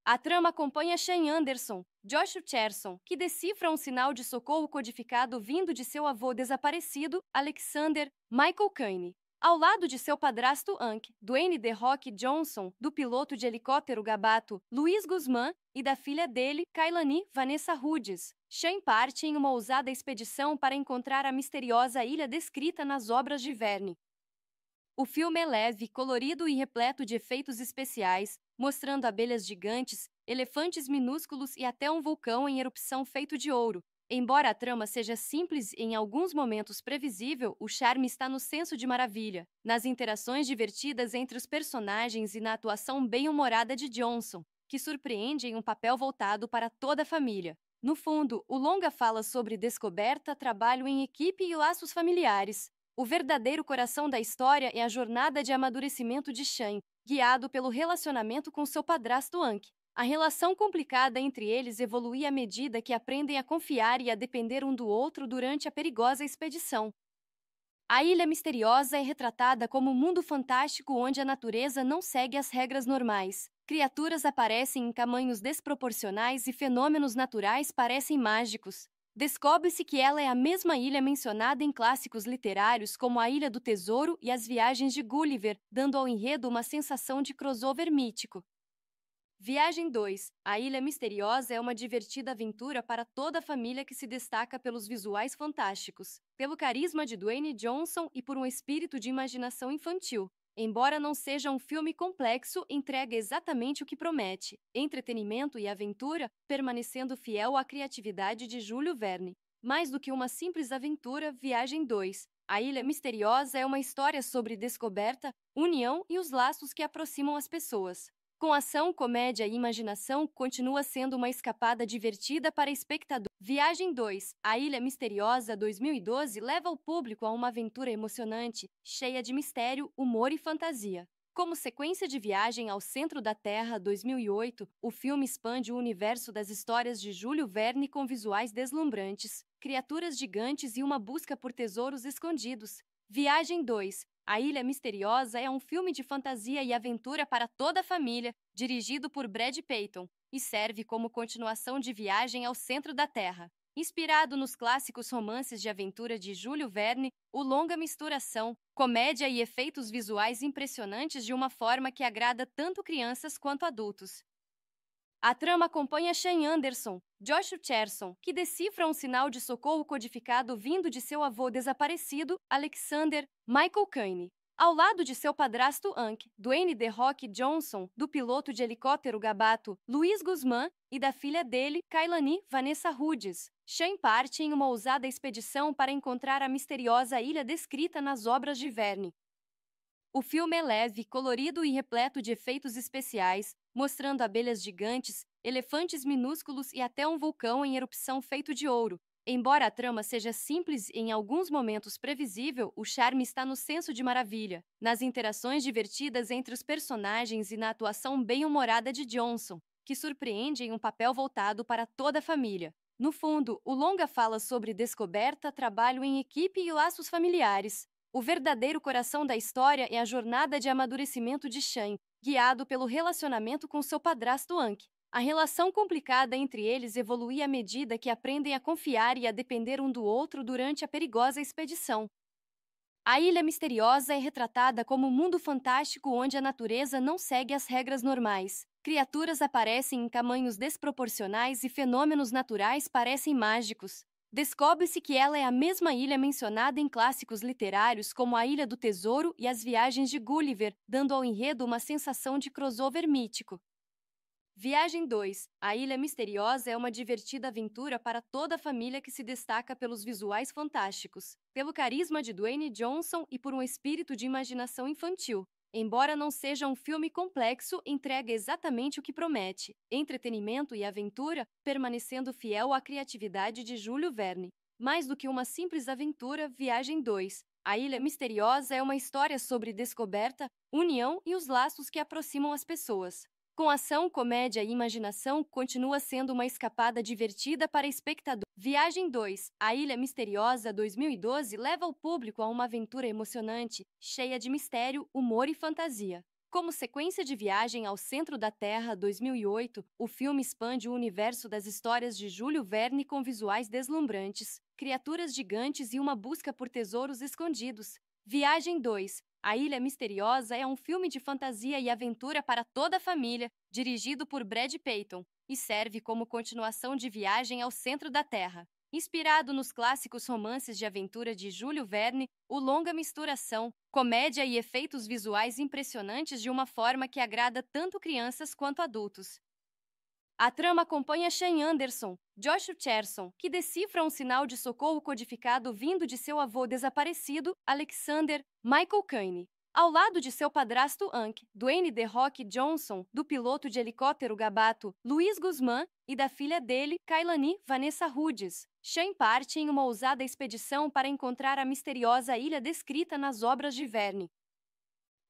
A trama acompanha Shane Anderson, Josh Cherson, que decifra um sinal de socorro codificado vindo de seu avô desaparecido, Alexander Michael Caine. Ao lado de seu padrasto Hank, Dwayne The Rock Johnson, do piloto de helicóptero Gabato, Luiz Guzmán, e da filha dele, Kailani Vanessa Hudgens, Shane parte em uma ousada expedição para encontrar a misteriosa ilha descrita nas obras de Verne. O filme é leve, colorido e repleto de efeitos especiais, mostrando abelhas gigantes, elefantes minúsculos e até um vulcão em erupção feito de ouro. Embora a trama seja simples e em alguns momentos previsível, o charme está no senso de maravilha, nas interações divertidas entre os personagens e na atuação bem-humorada de Johnson, que surpreende em um papel voltado para toda a família. No fundo, o longa fala sobre descoberta, trabalho em equipe e laços familiares. O verdadeiro coração da história é a jornada de amadurecimento de Shane, guiado pelo relacionamento com seu padrasto Hank. A relação complicada entre eles evolui à medida que aprendem a confiar e a depender um do outro durante a perigosa expedição. A Ilha Misteriosa é retratada como um mundo fantástico onde a natureza não segue as regras normais. Criaturas aparecem em tamanhos desproporcionais e fenômenos naturais parecem mágicos. Descobre-se que ela é a mesma ilha mencionada em clássicos literários como a Ilha do Tesouro e as Viagens de Gulliver, dando ao enredo uma sensação de crossover mítico. Viagem 2. A Ilha Misteriosa é uma divertida aventura para toda a família que se destaca pelos visuais fantásticos, pelo carisma de Dwayne Johnson e por um espírito de imaginação infantil. Embora não seja um filme complexo, entrega exatamente o que promete: entretenimento e aventura, permanecendo fiel à criatividade de Júlio Verne. Mais do que uma simples aventura, Viagem 2. A Ilha Misteriosa é uma história sobre descoberta, união e os laços que aproximam as pessoas. Com ação, comédia e imaginação, continua sendo uma escapada divertida para espectador. Viagem 2. A Ilha Misteriosa 2012 leva o público a uma aventura emocionante, cheia de mistério, humor e fantasia. Como sequência de Viagem ao Centro da Terra 2008, o filme expande o universo das histórias de Júlio Verne com visuais deslumbrantes, criaturas gigantes e uma busca por tesouros escondidos. Viagem 2. A Ilha Misteriosa é um filme de fantasia e aventura para toda a família, dirigido por Brad Peyton, e serve como continuação de Viagem ao Centro da Terra. Inspirado nos clássicos romances de aventura de Júlio Verne, o longa mistura ação, comédia e efeitos visuais impressionantes de uma forma que agrada tanto crianças quanto adultos. A trama acompanha Shane Anderson, Josh Cherson, que decifra um sinal de socorro codificado vindo de seu avô desaparecido, Alexander Michael Caine. Ao lado de seu padrasto Hank, Dwayne The Rock Johnson, do piloto de helicóptero Gabato, Luiz Guzmán, e da filha dele, Kailani Vanessa Hudgens, Shane parte em uma ousada expedição para encontrar a misteriosa ilha descrita nas obras de Verne. O filme é leve, colorido e repleto de efeitos especiais, mostrando abelhas gigantes, elefantes minúsculos e até um vulcão em erupção feito de ouro. Embora a trama seja simples e em alguns momentos previsível, o charme está no senso de maravilha, nas interações divertidas entre os personagens e na atuação bem-humorada de Johnson, que surpreende em um papel voltado para toda a família. No fundo, o longa fala sobre descoberta, trabalho em equipe e laços familiares. O verdadeiro coração da história é a jornada de amadurecimento de Shane, guiado pelo relacionamento com seu padrasto Hank. A relação complicada entre eles evolui à medida que aprendem a confiar e a depender um do outro durante a perigosa expedição. A Ilha Misteriosa é retratada como um mundo fantástico onde a natureza não segue as regras normais. Criaturas aparecem em tamanhos desproporcionais e fenômenos naturais parecem mágicos. Descobre-se que ela é a mesma ilha mencionada em clássicos literários como a Ilha do Tesouro e as Viagens de Gulliver, dando ao enredo uma sensação de crossover mítico. Viagem 2. A Ilha Misteriosa é uma divertida aventura para toda a família que se destaca pelos visuais fantásticos, pelo carisma de Dwayne Johnson e por um espírito de imaginação infantil. Embora não seja um filme complexo, entrega exatamente o que promete: entretenimento e aventura, permanecendo fiel à criatividade de Júlio Verne. Mais do que uma simples aventura, Viagem 2. A Ilha Misteriosa é uma história sobre descoberta, união e os laços que aproximam as pessoas. Com ação, comédia e imaginação, continua sendo uma escapada divertida para espectador. Viagem 2. A Ilha Misteriosa 2012 leva o público a uma aventura emocionante, cheia de mistério, humor e fantasia. Como sequência de Viagem ao Centro da Terra 2008, o filme expande o universo das histórias de Júlio Verne com visuais deslumbrantes, criaturas gigantes e uma busca por tesouros escondidos. Viagem 2. A Ilha Misteriosa é um filme de fantasia e aventura para toda a família, dirigido por Brad Peyton, e serve como continuação de Viagem ao Centro da Terra. Inspirado nos clássicos romances de aventura de Júlio Verne, o longa mistura ação, comédia e efeitos visuais impressionantes de uma forma que agrada tanto crianças quanto adultos. A trama acompanha Shane Anderson, Josh Cherson, que decifra um sinal de socorro codificado vindo de seu avô desaparecido, Alexander Michael Caine. Ao lado de seu padrasto Hank, Dwayne The Rock Johnson, do piloto de helicóptero Gabato, Luiz Guzmán, e da filha dele, Kailani Vanessa Hudgens, Shane parte em uma ousada expedição para encontrar a misteriosa ilha descrita nas obras de Verne.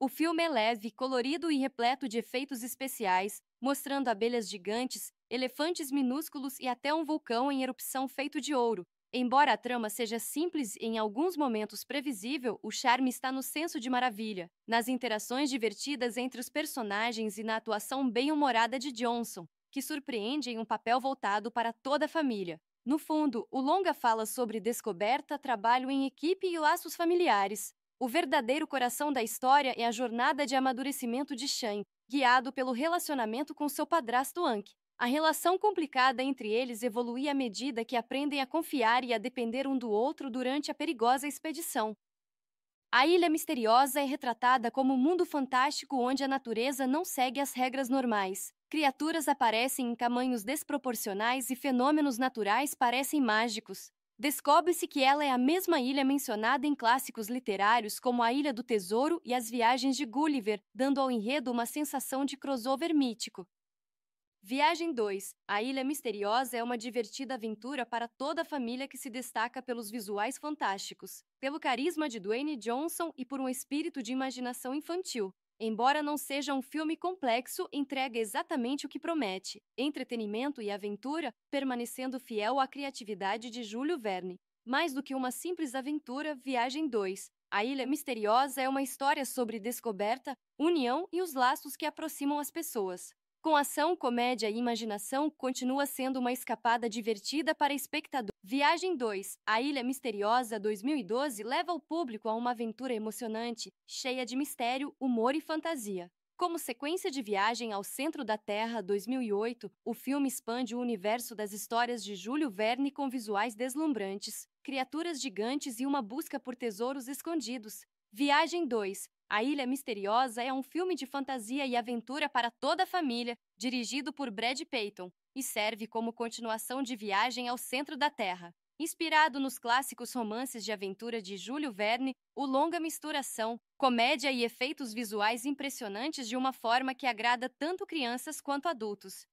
O filme é leve, colorido e repleto de efeitos especiais, mostrando abelhas gigantes, elefantes minúsculos e até um vulcão em erupção feito de ouro. Embora a trama seja simples e em alguns momentos previsível, o charme está no senso de maravilha, nas interações divertidas entre os personagens e na atuação bem-humorada de Johnson, que surpreende em um papel voltado para toda a família. No fundo, o longa fala sobre descoberta, trabalho em equipe e laços familiares. O verdadeiro coração da história é a jornada de amadurecimento de Shane, guiado pelo relacionamento com seu padrasto Hank. A relação complicada entre eles evolui à medida que aprendem a confiar e a depender um do outro durante a perigosa expedição. A Ilha Misteriosa é retratada como um mundo fantástico onde a natureza não segue as regras normais. Criaturas aparecem em tamanhos desproporcionais e fenômenos naturais parecem mágicos. Descobre-se que ela é a mesma ilha mencionada em clássicos literários como a Ilha do Tesouro e as Viagens de Gulliver, dando ao enredo uma sensação de crossover mítico. Viagem 2. A Ilha Misteriosa é uma divertida aventura para toda a família que se destaca pelos visuais fantásticos, pelo carisma de Dwayne Johnson e por um espírito de imaginação infantil. Embora não seja um filme complexo, entrega exatamente o que promete: entretenimento e aventura, permanecendo fiel à criatividade de Júlio Verne. Mais do que uma simples aventura, Viagem 2. A Ilha Misteriosa é uma história sobre descoberta, união e os laços que aproximam as pessoas. Com ação, comédia e imaginação, continua sendo uma escapada divertida para espectador. Viagem 2. A Ilha Misteriosa 2012 leva o público a uma aventura emocionante, cheia de mistério, humor e fantasia. Como sequência de Viagem ao Centro da Terra 2008, o filme expande o universo das histórias de Júlio Verne com visuais deslumbrantes, criaturas gigantes e uma busca por tesouros escondidos. Viagem 2. A Ilha Misteriosa é um filme de fantasia e aventura para toda a família, dirigido por Brad Peyton, e serve como continuação de Viagem ao Centro da Terra. Inspirado nos clássicos romances de aventura de Júlio Verne, o longa mistura ação, comédia e efeitos visuais impressionantes de uma forma que agrada tanto crianças quanto adultos.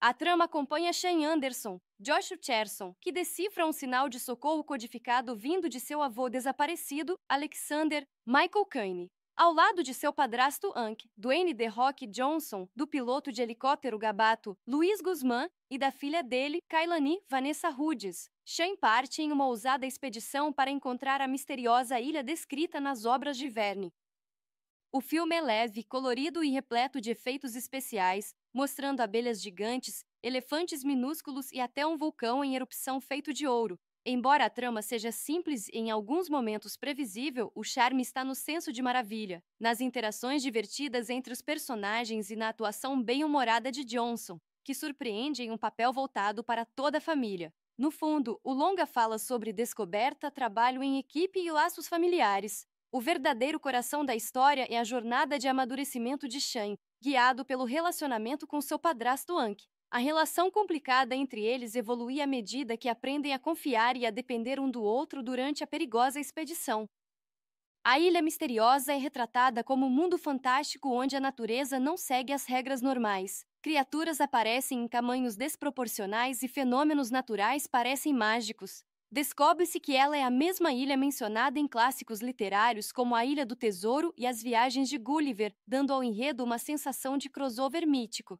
A trama acompanha Shane Anderson, Josh Cherson, que decifra um sinal de socorro codificado vindo de seu avô desaparecido, Alexander Michael Caine. Ao lado de seu padrasto Hank, Dwayne The Rock Johnson, do piloto de helicóptero Gabato, Luiz Guzmán, e da filha dele, Kailani Vanessa Hudgens, Shane parte em uma ousada expedição para encontrar a misteriosa ilha descrita nas obras de Verne. O filme é leve, colorido e repleto de efeitos especiais, mostrando abelhas gigantes, elefantes minúsculos e até um vulcão em erupção feito de ouro. Embora a trama seja simples e em alguns momentos previsível, o charme está no senso de maravilha, nas interações divertidas entre os personagens e na atuação bem-humorada de Johnson, que surpreende em um papel voltado para toda a família. No fundo, o longa fala sobre descoberta, trabalho em equipe e laços familiares. O verdadeiro coração da história é a jornada de amadurecimento de Shane, guiado pelo relacionamento com seu padrasto Hank. A relação complicada entre eles evolui à medida que aprendem a confiar e a depender um do outro durante a perigosa expedição. A Ilha Misteriosa é retratada como um mundo fantástico onde a natureza não segue as regras normais. Criaturas aparecem em tamanhos desproporcionais e fenômenos naturais parecem mágicos. Descobre-se que ela é a mesma ilha mencionada em clássicos literários como a Ilha do Tesouro e as Viagens de Gulliver, dando ao enredo uma sensação de crossover mítico.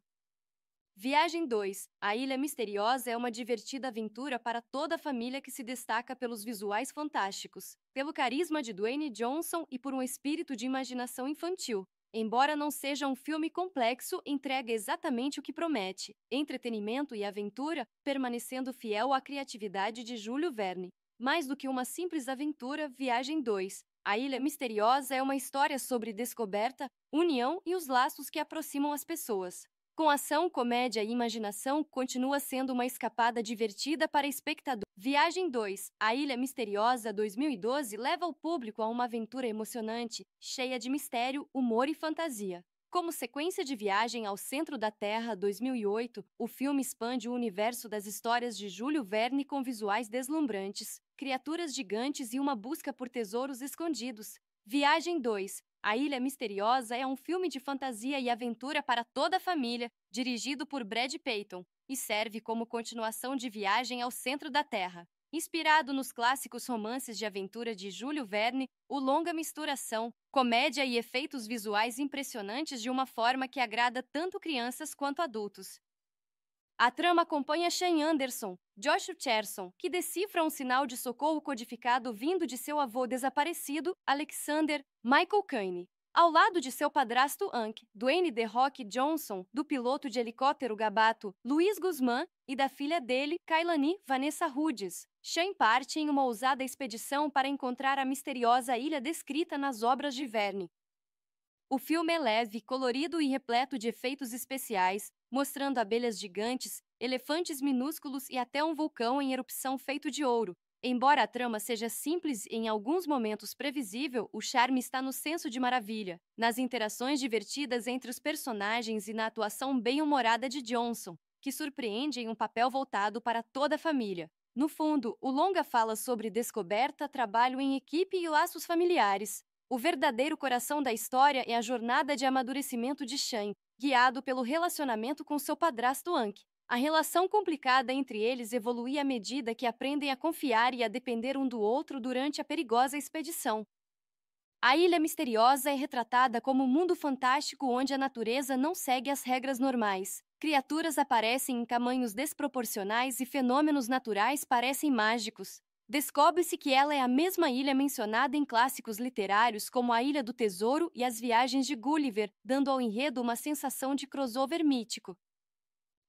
Viagem 2. A Ilha Misteriosa é uma divertida aventura para toda a família que se destaca pelos visuais fantásticos, pelo carisma de Dwayne Johnson e por um espírito de imaginação infantil. Embora não seja um filme complexo, entrega exatamente o que promete: entretenimento e aventura, permanecendo fiel à criatividade de Júlio Verne. Mais do que uma simples aventura, Viagem 2. A Ilha Misteriosa é uma história sobre descoberta, união e os laços que aproximam as pessoas. Com ação, comédia e imaginação, continua sendo uma escapada divertida para espectador. Viagem 2. A Ilha Misteriosa 2012 leva o público a uma aventura emocionante, cheia de mistério, humor e fantasia. Como sequência de Viagem ao Centro da Terra 2008, o filme expande o universo das histórias de Júlio Verne com visuais deslumbrantes, criaturas gigantes e uma busca por tesouros escondidos. Viagem 2. A Ilha Misteriosa é um filme de fantasia e aventura para toda a família, dirigido por Brad Peyton, e serve como continuação de Viagem ao Centro da Terra. Inspirado nos clássicos romances de aventura de Júlio Verne, o longa mistura ação, comédia e efeitos visuais impressionantes de uma forma que agrada tanto crianças quanto adultos. A trama acompanha Shane Anderson, Josh Cherson, que decifra um sinal de socorro codificado vindo de seu avô desaparecido, Alexander Michael Caine. Ao lado de seu padrasto Hank, Dwayne The Rock Johnson, do piloto de helicóptero Gabato, Luiz Guzmán, e da filha dele, Kailani Vanessa Hudgens, Shane parte em uma ousada expedição para encontrar a misteriosa ilha descrita nas obras de Verne. O filme é leve, colorido e repleto de efeitos especiais, mostrando abelhas gigantes, elefantes minúsculos e até um vulcão em erupção feito de ouro. Embora a trama seja simples e em alguns momentos previsível, o charme está no senso de maravilha, nas interações divertidas entre os personagens e na atuação bem-humorada de Johnson, que surpreende em um papel voltado para toda a família. No fundo, o longa fala sobre descoberta, trabalho em equipe e laços familiares. O verdadeiro coração da história é a jornada de amadurecimento de Shane, guiado pelo relacionamento com seu padrasto Hank. A relação complicada entre eles evolui à medida que aprendem a confiar e a depender um do outro durante a perigosa expedição. A Ilha Misteriosa é retratada como um mundo fantástico onde a natureza não segue as regras normais. Criaturas aparecem em tamanhos desproporcionais e fenômenos naturais parecem mágicos. Descobre-se que ela é a mesma ilha mencionada em clássicos literários como A Ilha do Tesouro e As Viagens de Gulliver, dando ao enredo uma sensação de crossover mítico.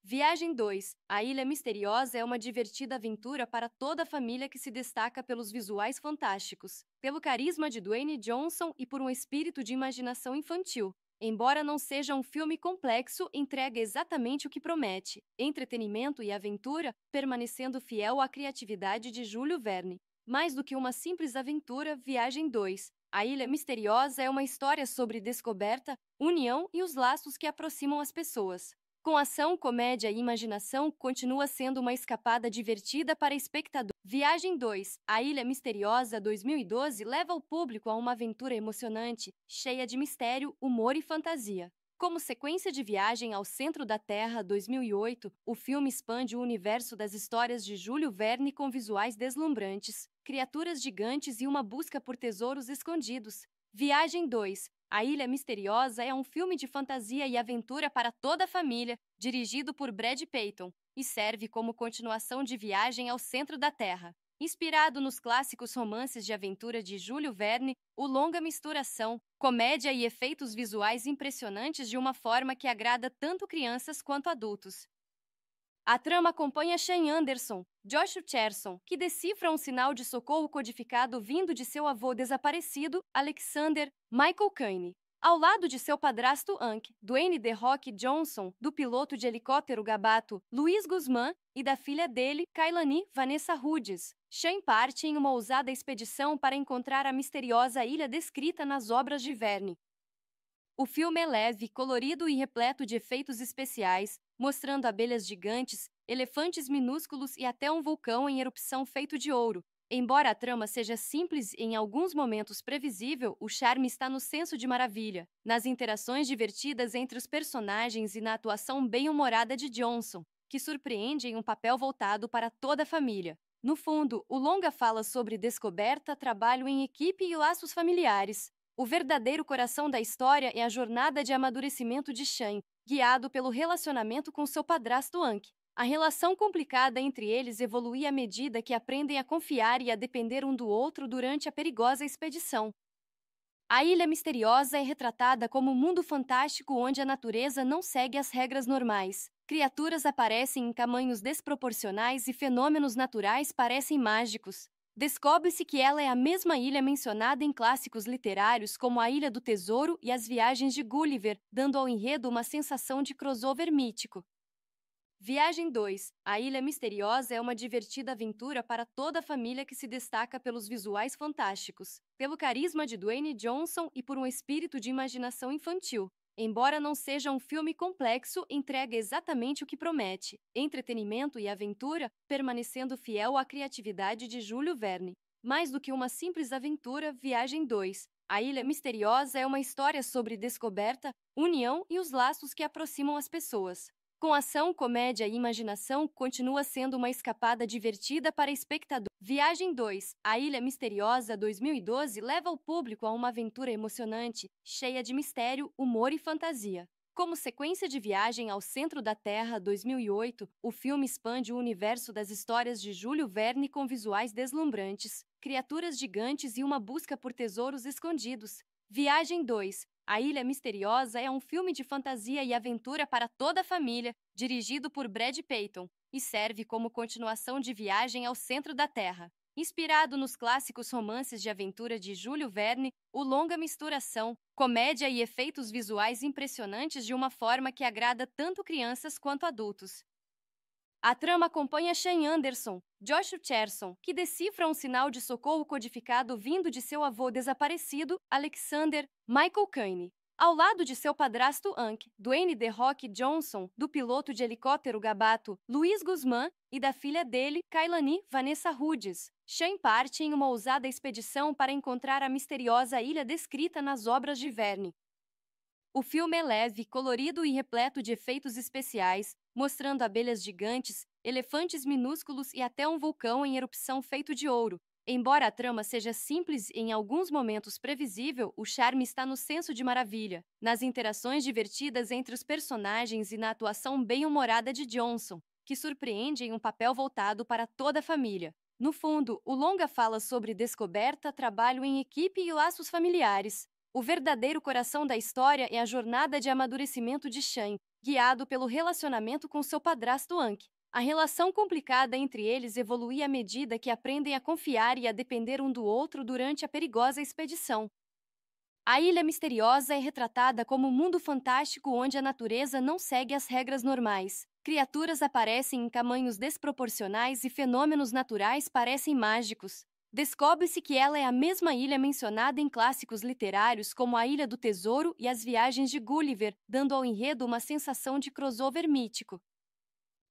Viagem 2. A Ilha Misteriosa é uma divertida aventura para toda a família que se destaca pelos visuais fantásticos, pelo carisma de Dwayne Johnson e por um espírito de imaginação infantil. Embora não seja um filme complexo, entrega exatamente o que promete: entretenimento e aventura, permanecendo fiel à criatividade de Júlio Verne. Mais do que uma simples aventura, Viagem 2. A Ilha Misteriosa é uma história sobre descoberta, união e os laços que aproximam as pessoas. Com ação, comédia e imaginação, continua sendo uma escapada divertida para espectador. Viagem 2. A Ilha Misteriosa 2012 leva o público a uma aventura emocionante, cheia de mistério, humor e fantasia. Como sequência de Viagem ao Centro da Terra 2008, o filme expande o universo das histórias de Júlio Verne com visuais deslumbrantes, criaturas gigantes e uma busca por tesouros escondidos. Viagem 2. A Ilha Misteriosa é um filme de fantasia e aventura para toda a família, dirigido por Brad Peyton, e serve como continuação de Viagem ao Centro da Terra. Inspirado nos clássicos romances de aventura de Júlio Verne, o longa mistura ação, comédia e efeitos visuais impressionantes de uma forma que agrada tanto crianças quanto adultos. A trama acompanha Shane Anderson, Josh Cherson, que decifra um sinal de socorro codificado vindo de seu avô desaparecido, Alexander Michael Caine. Ao lado de seu padrasto Hank, Dwayne The Rock Johnson, do piloto de helicóptero Gabato, Luiz Guzmán, e da filha dele, Kailani Vanessa Hudgens, Shane parte em uma ousada expedição para encontrar a misteriosa ilha descrita nas obras de Verne. O filme é leve, colorido e repleto de efeitos especiais, mostrando abelhas gigantes, elefantes minúsculos e até um vulcão em erupção feito de ouro. Embora a trama seja simples e em alguns momentos previsível, o charme está no senso de maravilha, nas interações divertidas entre os personagens e na atuação bem-humorada de Johnson, que surpreende em um papel voltado para toda a família. No fundo, o longa fala sobre descoberta, trabalho em equipe e laços familiares. O verdadeiro coração da história é a jornada de amadurecimento de Shane, guiado pelo relacionamento com seu padrasto Hank. A relação complicada entre eles evolui à medida que aprendem a confiar e a depender um do outro durante a perigosa expedição. A Ilha Misteriosa é retratada como um mundo fantástico onde a natureza não segue as regras normais. Criaturas aparecem em tamanhos desproporcionais e fenômenos naturais parecem mágicos. Descobre-se que ela é a mesma ilha mencionada em clássicos literários como a Ilha do Tesouro e as Viagens de Gulliver, dando ao enredo uma sensação de crossover mítico. Viagem 2. A Ilha Misteriosa é uma divertida aventura para toda a família que se destaca pelos visuais fantásticos, pelo carisma de Dwayne Johnson e por um espírito de imaginação infantil. Embora não seja um filme complexo, entrega exatamente o que promete: entretenimento e aventura, permanecendo fiel à criatividade de Júlio Verne. Mais do que uma simples aventura, Viagem 2. A Ilha Misteriosa é uma história sobre descoberta, união e os laços que aproximam as pessoas. Com ação, comédia e imaginação, continua sendo uma escapada divertida para espectador. Viagem 2. A Ilha Misteriosa 2012 leva o público a uma aventura emocionante, cheia de mistério, humor e fantasia. Como sequência de Viagem ao Centro da Terra 2008, o filme expande o universo das histórias de Júlio Verne com visuais deslumbrantes, criaturas gigantes e uma busca por tesouros escondidos. Viagem 2. A Ilha Misteriosa é um filme de fantasia e aventura para toda a família, dirigido por Brad Peyton, e serve como continuação de Viagem ao Centro da Terra. Inspirado nos clássicos romances de aventura de Júlio Verne, o longa mistura ação, comédia e efeitos visuais impressionantes de uma forma que agrada tanto crianças quanto adultos. A trama acompanha Shane Anderson, Josh Cherson, que decifra um sinal de socorro codificado vindo de seu avô desaparecido, Alexander Michael Caine. Ao lado de seu padrasto Hank, Dwayne The Rock Johnson, do piloto de helicóptero Gabato, Luiz Guzmán, e da filha dele, Kailani Vanessa Hudgens, Shane parte em uma ousada expedição para encontrar a misteriosa ilha descrita nas obras de Verne. O filme é leve, colorido e repleto de efeitos especiais, mostrando abelhas gigantes, elefantes minúsculos e até um vulcão em erupção feito de ouro. Embora a trama seja simples e em alguns momentos previsível, o charme está no senso de maravilha, nas interações divertidas entre os personagens e na atuação bem-humorada de Johnson, que surpreende em um papel voltado para toda a família. No fundo, o longa fala sobre descoberta, trabalho em equipe e laços familiares. O verdadeiro coração da história é a jornada de amadurecimento de Shane, guiado pelo relacionamento com seu padrasto Hank. A relação complicada entre eles evolui à medida que aprendem a confiar e a depender um do outro durante a perigosa expedição. A Ilha Misteriosa é retratada como um mundo fantástico onde a natureza não segue as regras normais. Criaturas aparecem em tamanhos desproporcionais e fenômenos naturais parecem mágicos. Descobre-se que ela é a mesma ilha mencionada em clássicos literários como a Ilha do Tesouro e as Viagens de Gulliver, dando ao enredo uma sensação de crossover mítico.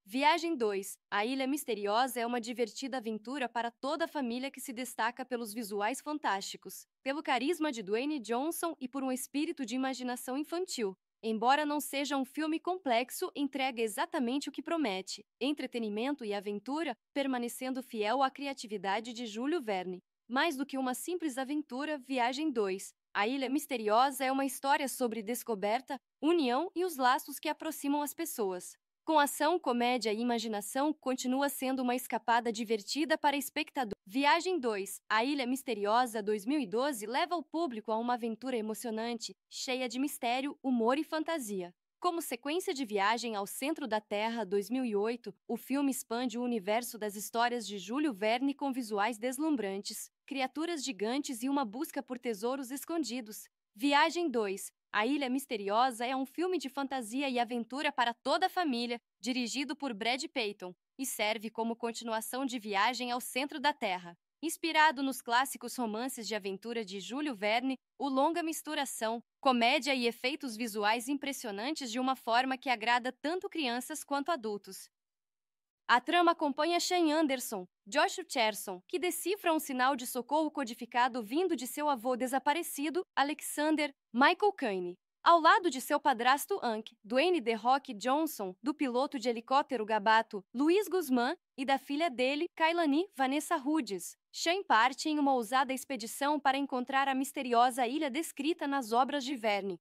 Viagem 2. A Ilha Misteriosa é uma divertida aventura para toda a família que se destaca pelos visuais fantásticos, pelo carisma de Dwayne Johnson e por um espírito de imaginação infantil. Embora não seja um filme complexo, entrega exatamente o que promete: entretenimento e aventura, permanecendo fiel à criatividade de Júlio Verne. Mais do que uma simples aventura, Viagem 2. A Ilha Misteriosa é uma história sobre descoberta, união e os laços que aproximam as pessoas. Com ação, comédia e imaginação, continua sendo uma escapada divertida para espectador. Viagem 2. A Ilha Misteriosa 2012 leva o público a uma aventura emocionante, cheia de mistério, humor e fantasia. Como sequência de Viagem ao Centro da Terra 2008, o filme expande o universo das histórias de Júlio Verne com visuais deslumbrantes, criaturas gigantes e uma busca por tesouros escondidos. Viagem 2. A Ilha Misteriosa é um filme de fantasia e aventura para toda a família, dirigido por Brad Peyton, e serve como continuação de Viagem ao Centro da Terra. Inspirado nos clássicos romances de aventura de Júlio Verne, o longa mistura ação, comédia e efeitos visuais impressionantes de uma forma que agrada tanto crianças quanto adultos. A trama acompanha Shane Anderson, Josh Cherson, que decifra um sinal de socorro codificado vindo de seu avô desaparecido, Alexander Michael Caine. Ao lado de seu padrasto Hank, Dwayne The Rock Johnson, do piloto de helicóptero Gabato, Luiz Guzmán, e da filha dele, Kailani Vanessa Hudgens, Shane parte em uma ousada expedição para encontrar a misteriosa ilha descrita nas obras de Verne.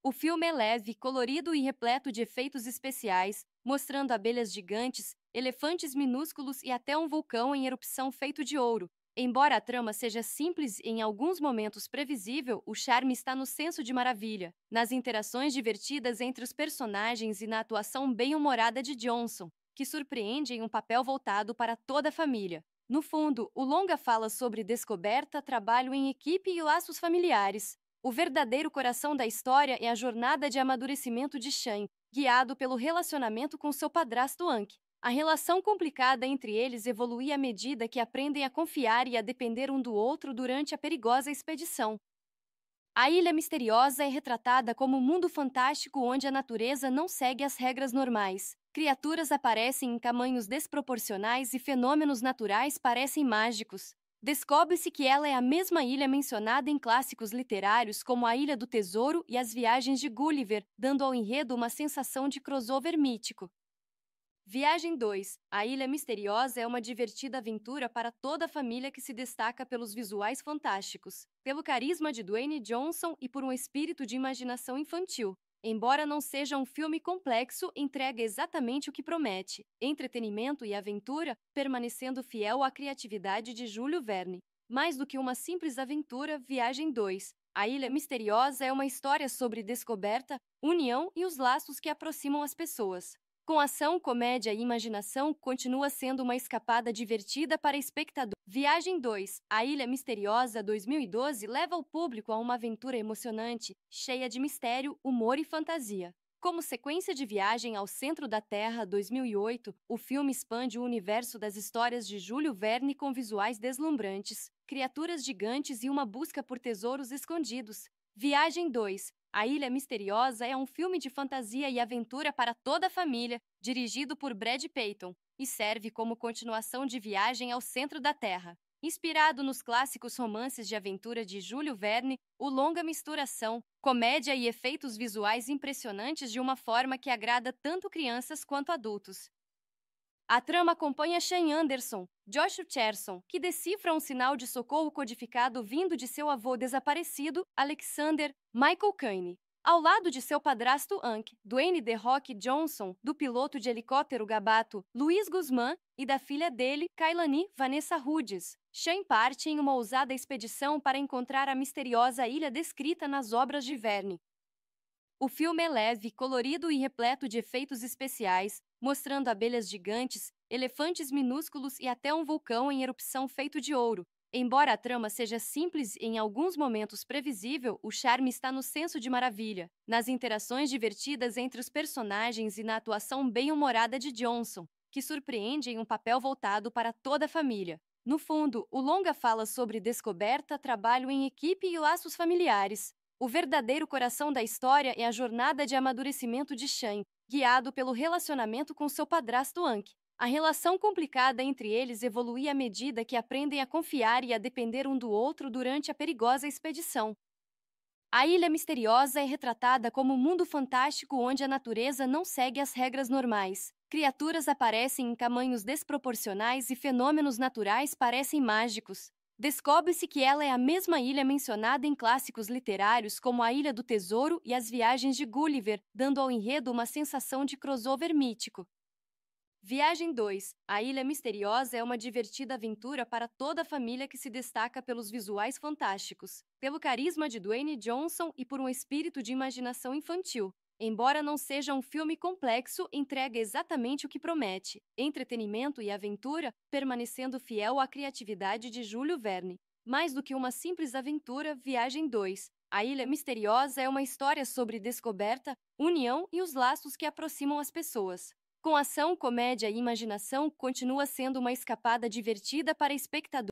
O filme é leve, colorido e repleto de efeitos especiais, mostrando abelhas gigantes, elefantes minúsculos e até um vulcão em erupção feito de ouro. Embora a trama seja simples e em alguns momentos previsível, o charme está no senso de maravilha, nas interações divertidas entre os personagens e na atuação bem-humorada de Johnson, que surpreende em um papel voltado para toda a família. No fundo, o longa fala sobre descoberta, trabalho em equipe e laços familiares. O verdadeiro coração da história é a jornada de amadurecimento de Shan, guiado pelo relacionamento com seu padrasto Anki. A relação complicada entre eles evolui à medida que aprendem a confiar e a depender um do outro durante a perigosa expedição. A Ilha Misteriosa é retratada como um mundo fantástico onde a natureza não segue as regras normais. Criaturas aparecem em tamanhos desproporcionais e fenômenos naturais parecem mágicos. Descobre-se que ela é a mesma ilha mencionada em clássicos literários como a Ilha do Tesouro e as Viagens de Gulliver, dando ao enredo uma sensação de crossover mítico. Viagem 2. A Ilha Misteriosa é uma divertida aventura para toda a família que se destaca pelos visuais fantásticos, pelo carisma de Dwayne Johnson e por um espírito de imaginação infantil. Embora não seja um filme complexo, entrega exatamente o que promete: entretenimento e aventura, permanecendo fiel à criatividade de Júlio Verne. Mais do que uma simples aventura, Viagem 2. A Ilha Misteriosa é uma história sobre descoberta, união e os laços que aproximam as pessoas. Com ação, comédia e imaginação, continua sendo uma escapada divertida para espectador. Viagem 2. A Ilha Misteriosa 2012 leva o público a uma aventura emocionante, cheia de mistério, humor e fantasia. Como sequência de Viagem ao Centro da Terra 2008, o filme expande o universo das histórias de Júlio Verne com visuais deslumbrantes, criaturas gigantes e uma busca por tesouros escondidos. Viagem 2. A Ilha Misteriosa é um filme de fantasia e aventura para toda a família, dirigido por Brad Peyton, e serve como continuação de Viagem ao Centro da Terra. Inspirado nos clássicos romances de aventura de Júlio Verne, o longa mistura ação, comédia e efeitos visuais impressionantes de uma forma que agrada tanto crianças quanto adultos. A trama acompanha Shane Anderson, Josh Cherson, que decifra um sinal de socorro codificado vindo de seu avô desaparecido, Alexander Michael Caine. Ao lado de seu padrasto Hank, Dwayne The Rock Johnson, do piloto de helicóptero Gabato, Luiz Guzmán, e da filha dele, Kailani Vanessa Hudgens, Shane parte em uma ousada expedição para encontrar a misteriosa ilha descrita nas obras de Verne. O filme é leve, colorido e repleto de efeitos especiais, mostrando abelhas gigantes, elefantes minúsculos e até um vulcão em erupção feito de ouro. Embora a trama seja simples e em alguns momentos previsível, o charme está no senso de maravilha, nas interações divertidas entre os personagens e na atuação bem-humorada de Johnson, que surpreende em um papel voltado para toda a família. No fundo, o longa fala sobre descoberta, trabalho em equipe e laços familiares. O verdadeiro coração da história é a jornada de amadurecimento de Shan, guiado pelo relacionamento com seu padrasto Anki. A relação complicada entre eles evolui à medida que aprendem a confiar e a depender um do outro durante a perigosa expedição. A Ilha Misteriosa é retratada como um mundo fantástico onde a natureza não segue as regras normais. Criaturas aparecem em tamanhos desproporcionais e fenômenos naturais parecem mágicos. Descobre-se que ela é a mesma ilha mencionada em clássicos literários como a Ilha do Tesouro e as Viagens de Gulliver, dando ao enredo uma sensação de crossover mítico. Viagem 2. A Ilha Misteriosa é uma divertida aventura para toda a família que se destaca pelos visuais fantásticos, pelo carisma de Dwayne Johnson e por um espírito de imaginação infantil. Embora não seja um filme complexo, entrega exatamente o que promete: entretenimento e aventura, permanecendo fiel à criatividade de Júlio Verne. Mais do que uma simples aventura, Viagem 2. A Ilha Misteriosa é uma história sobre descoberta, união e os laços que aproximam as pessoas. Com ação, comédia e imaginação, continua sendo uma escapada divertida para espectadores.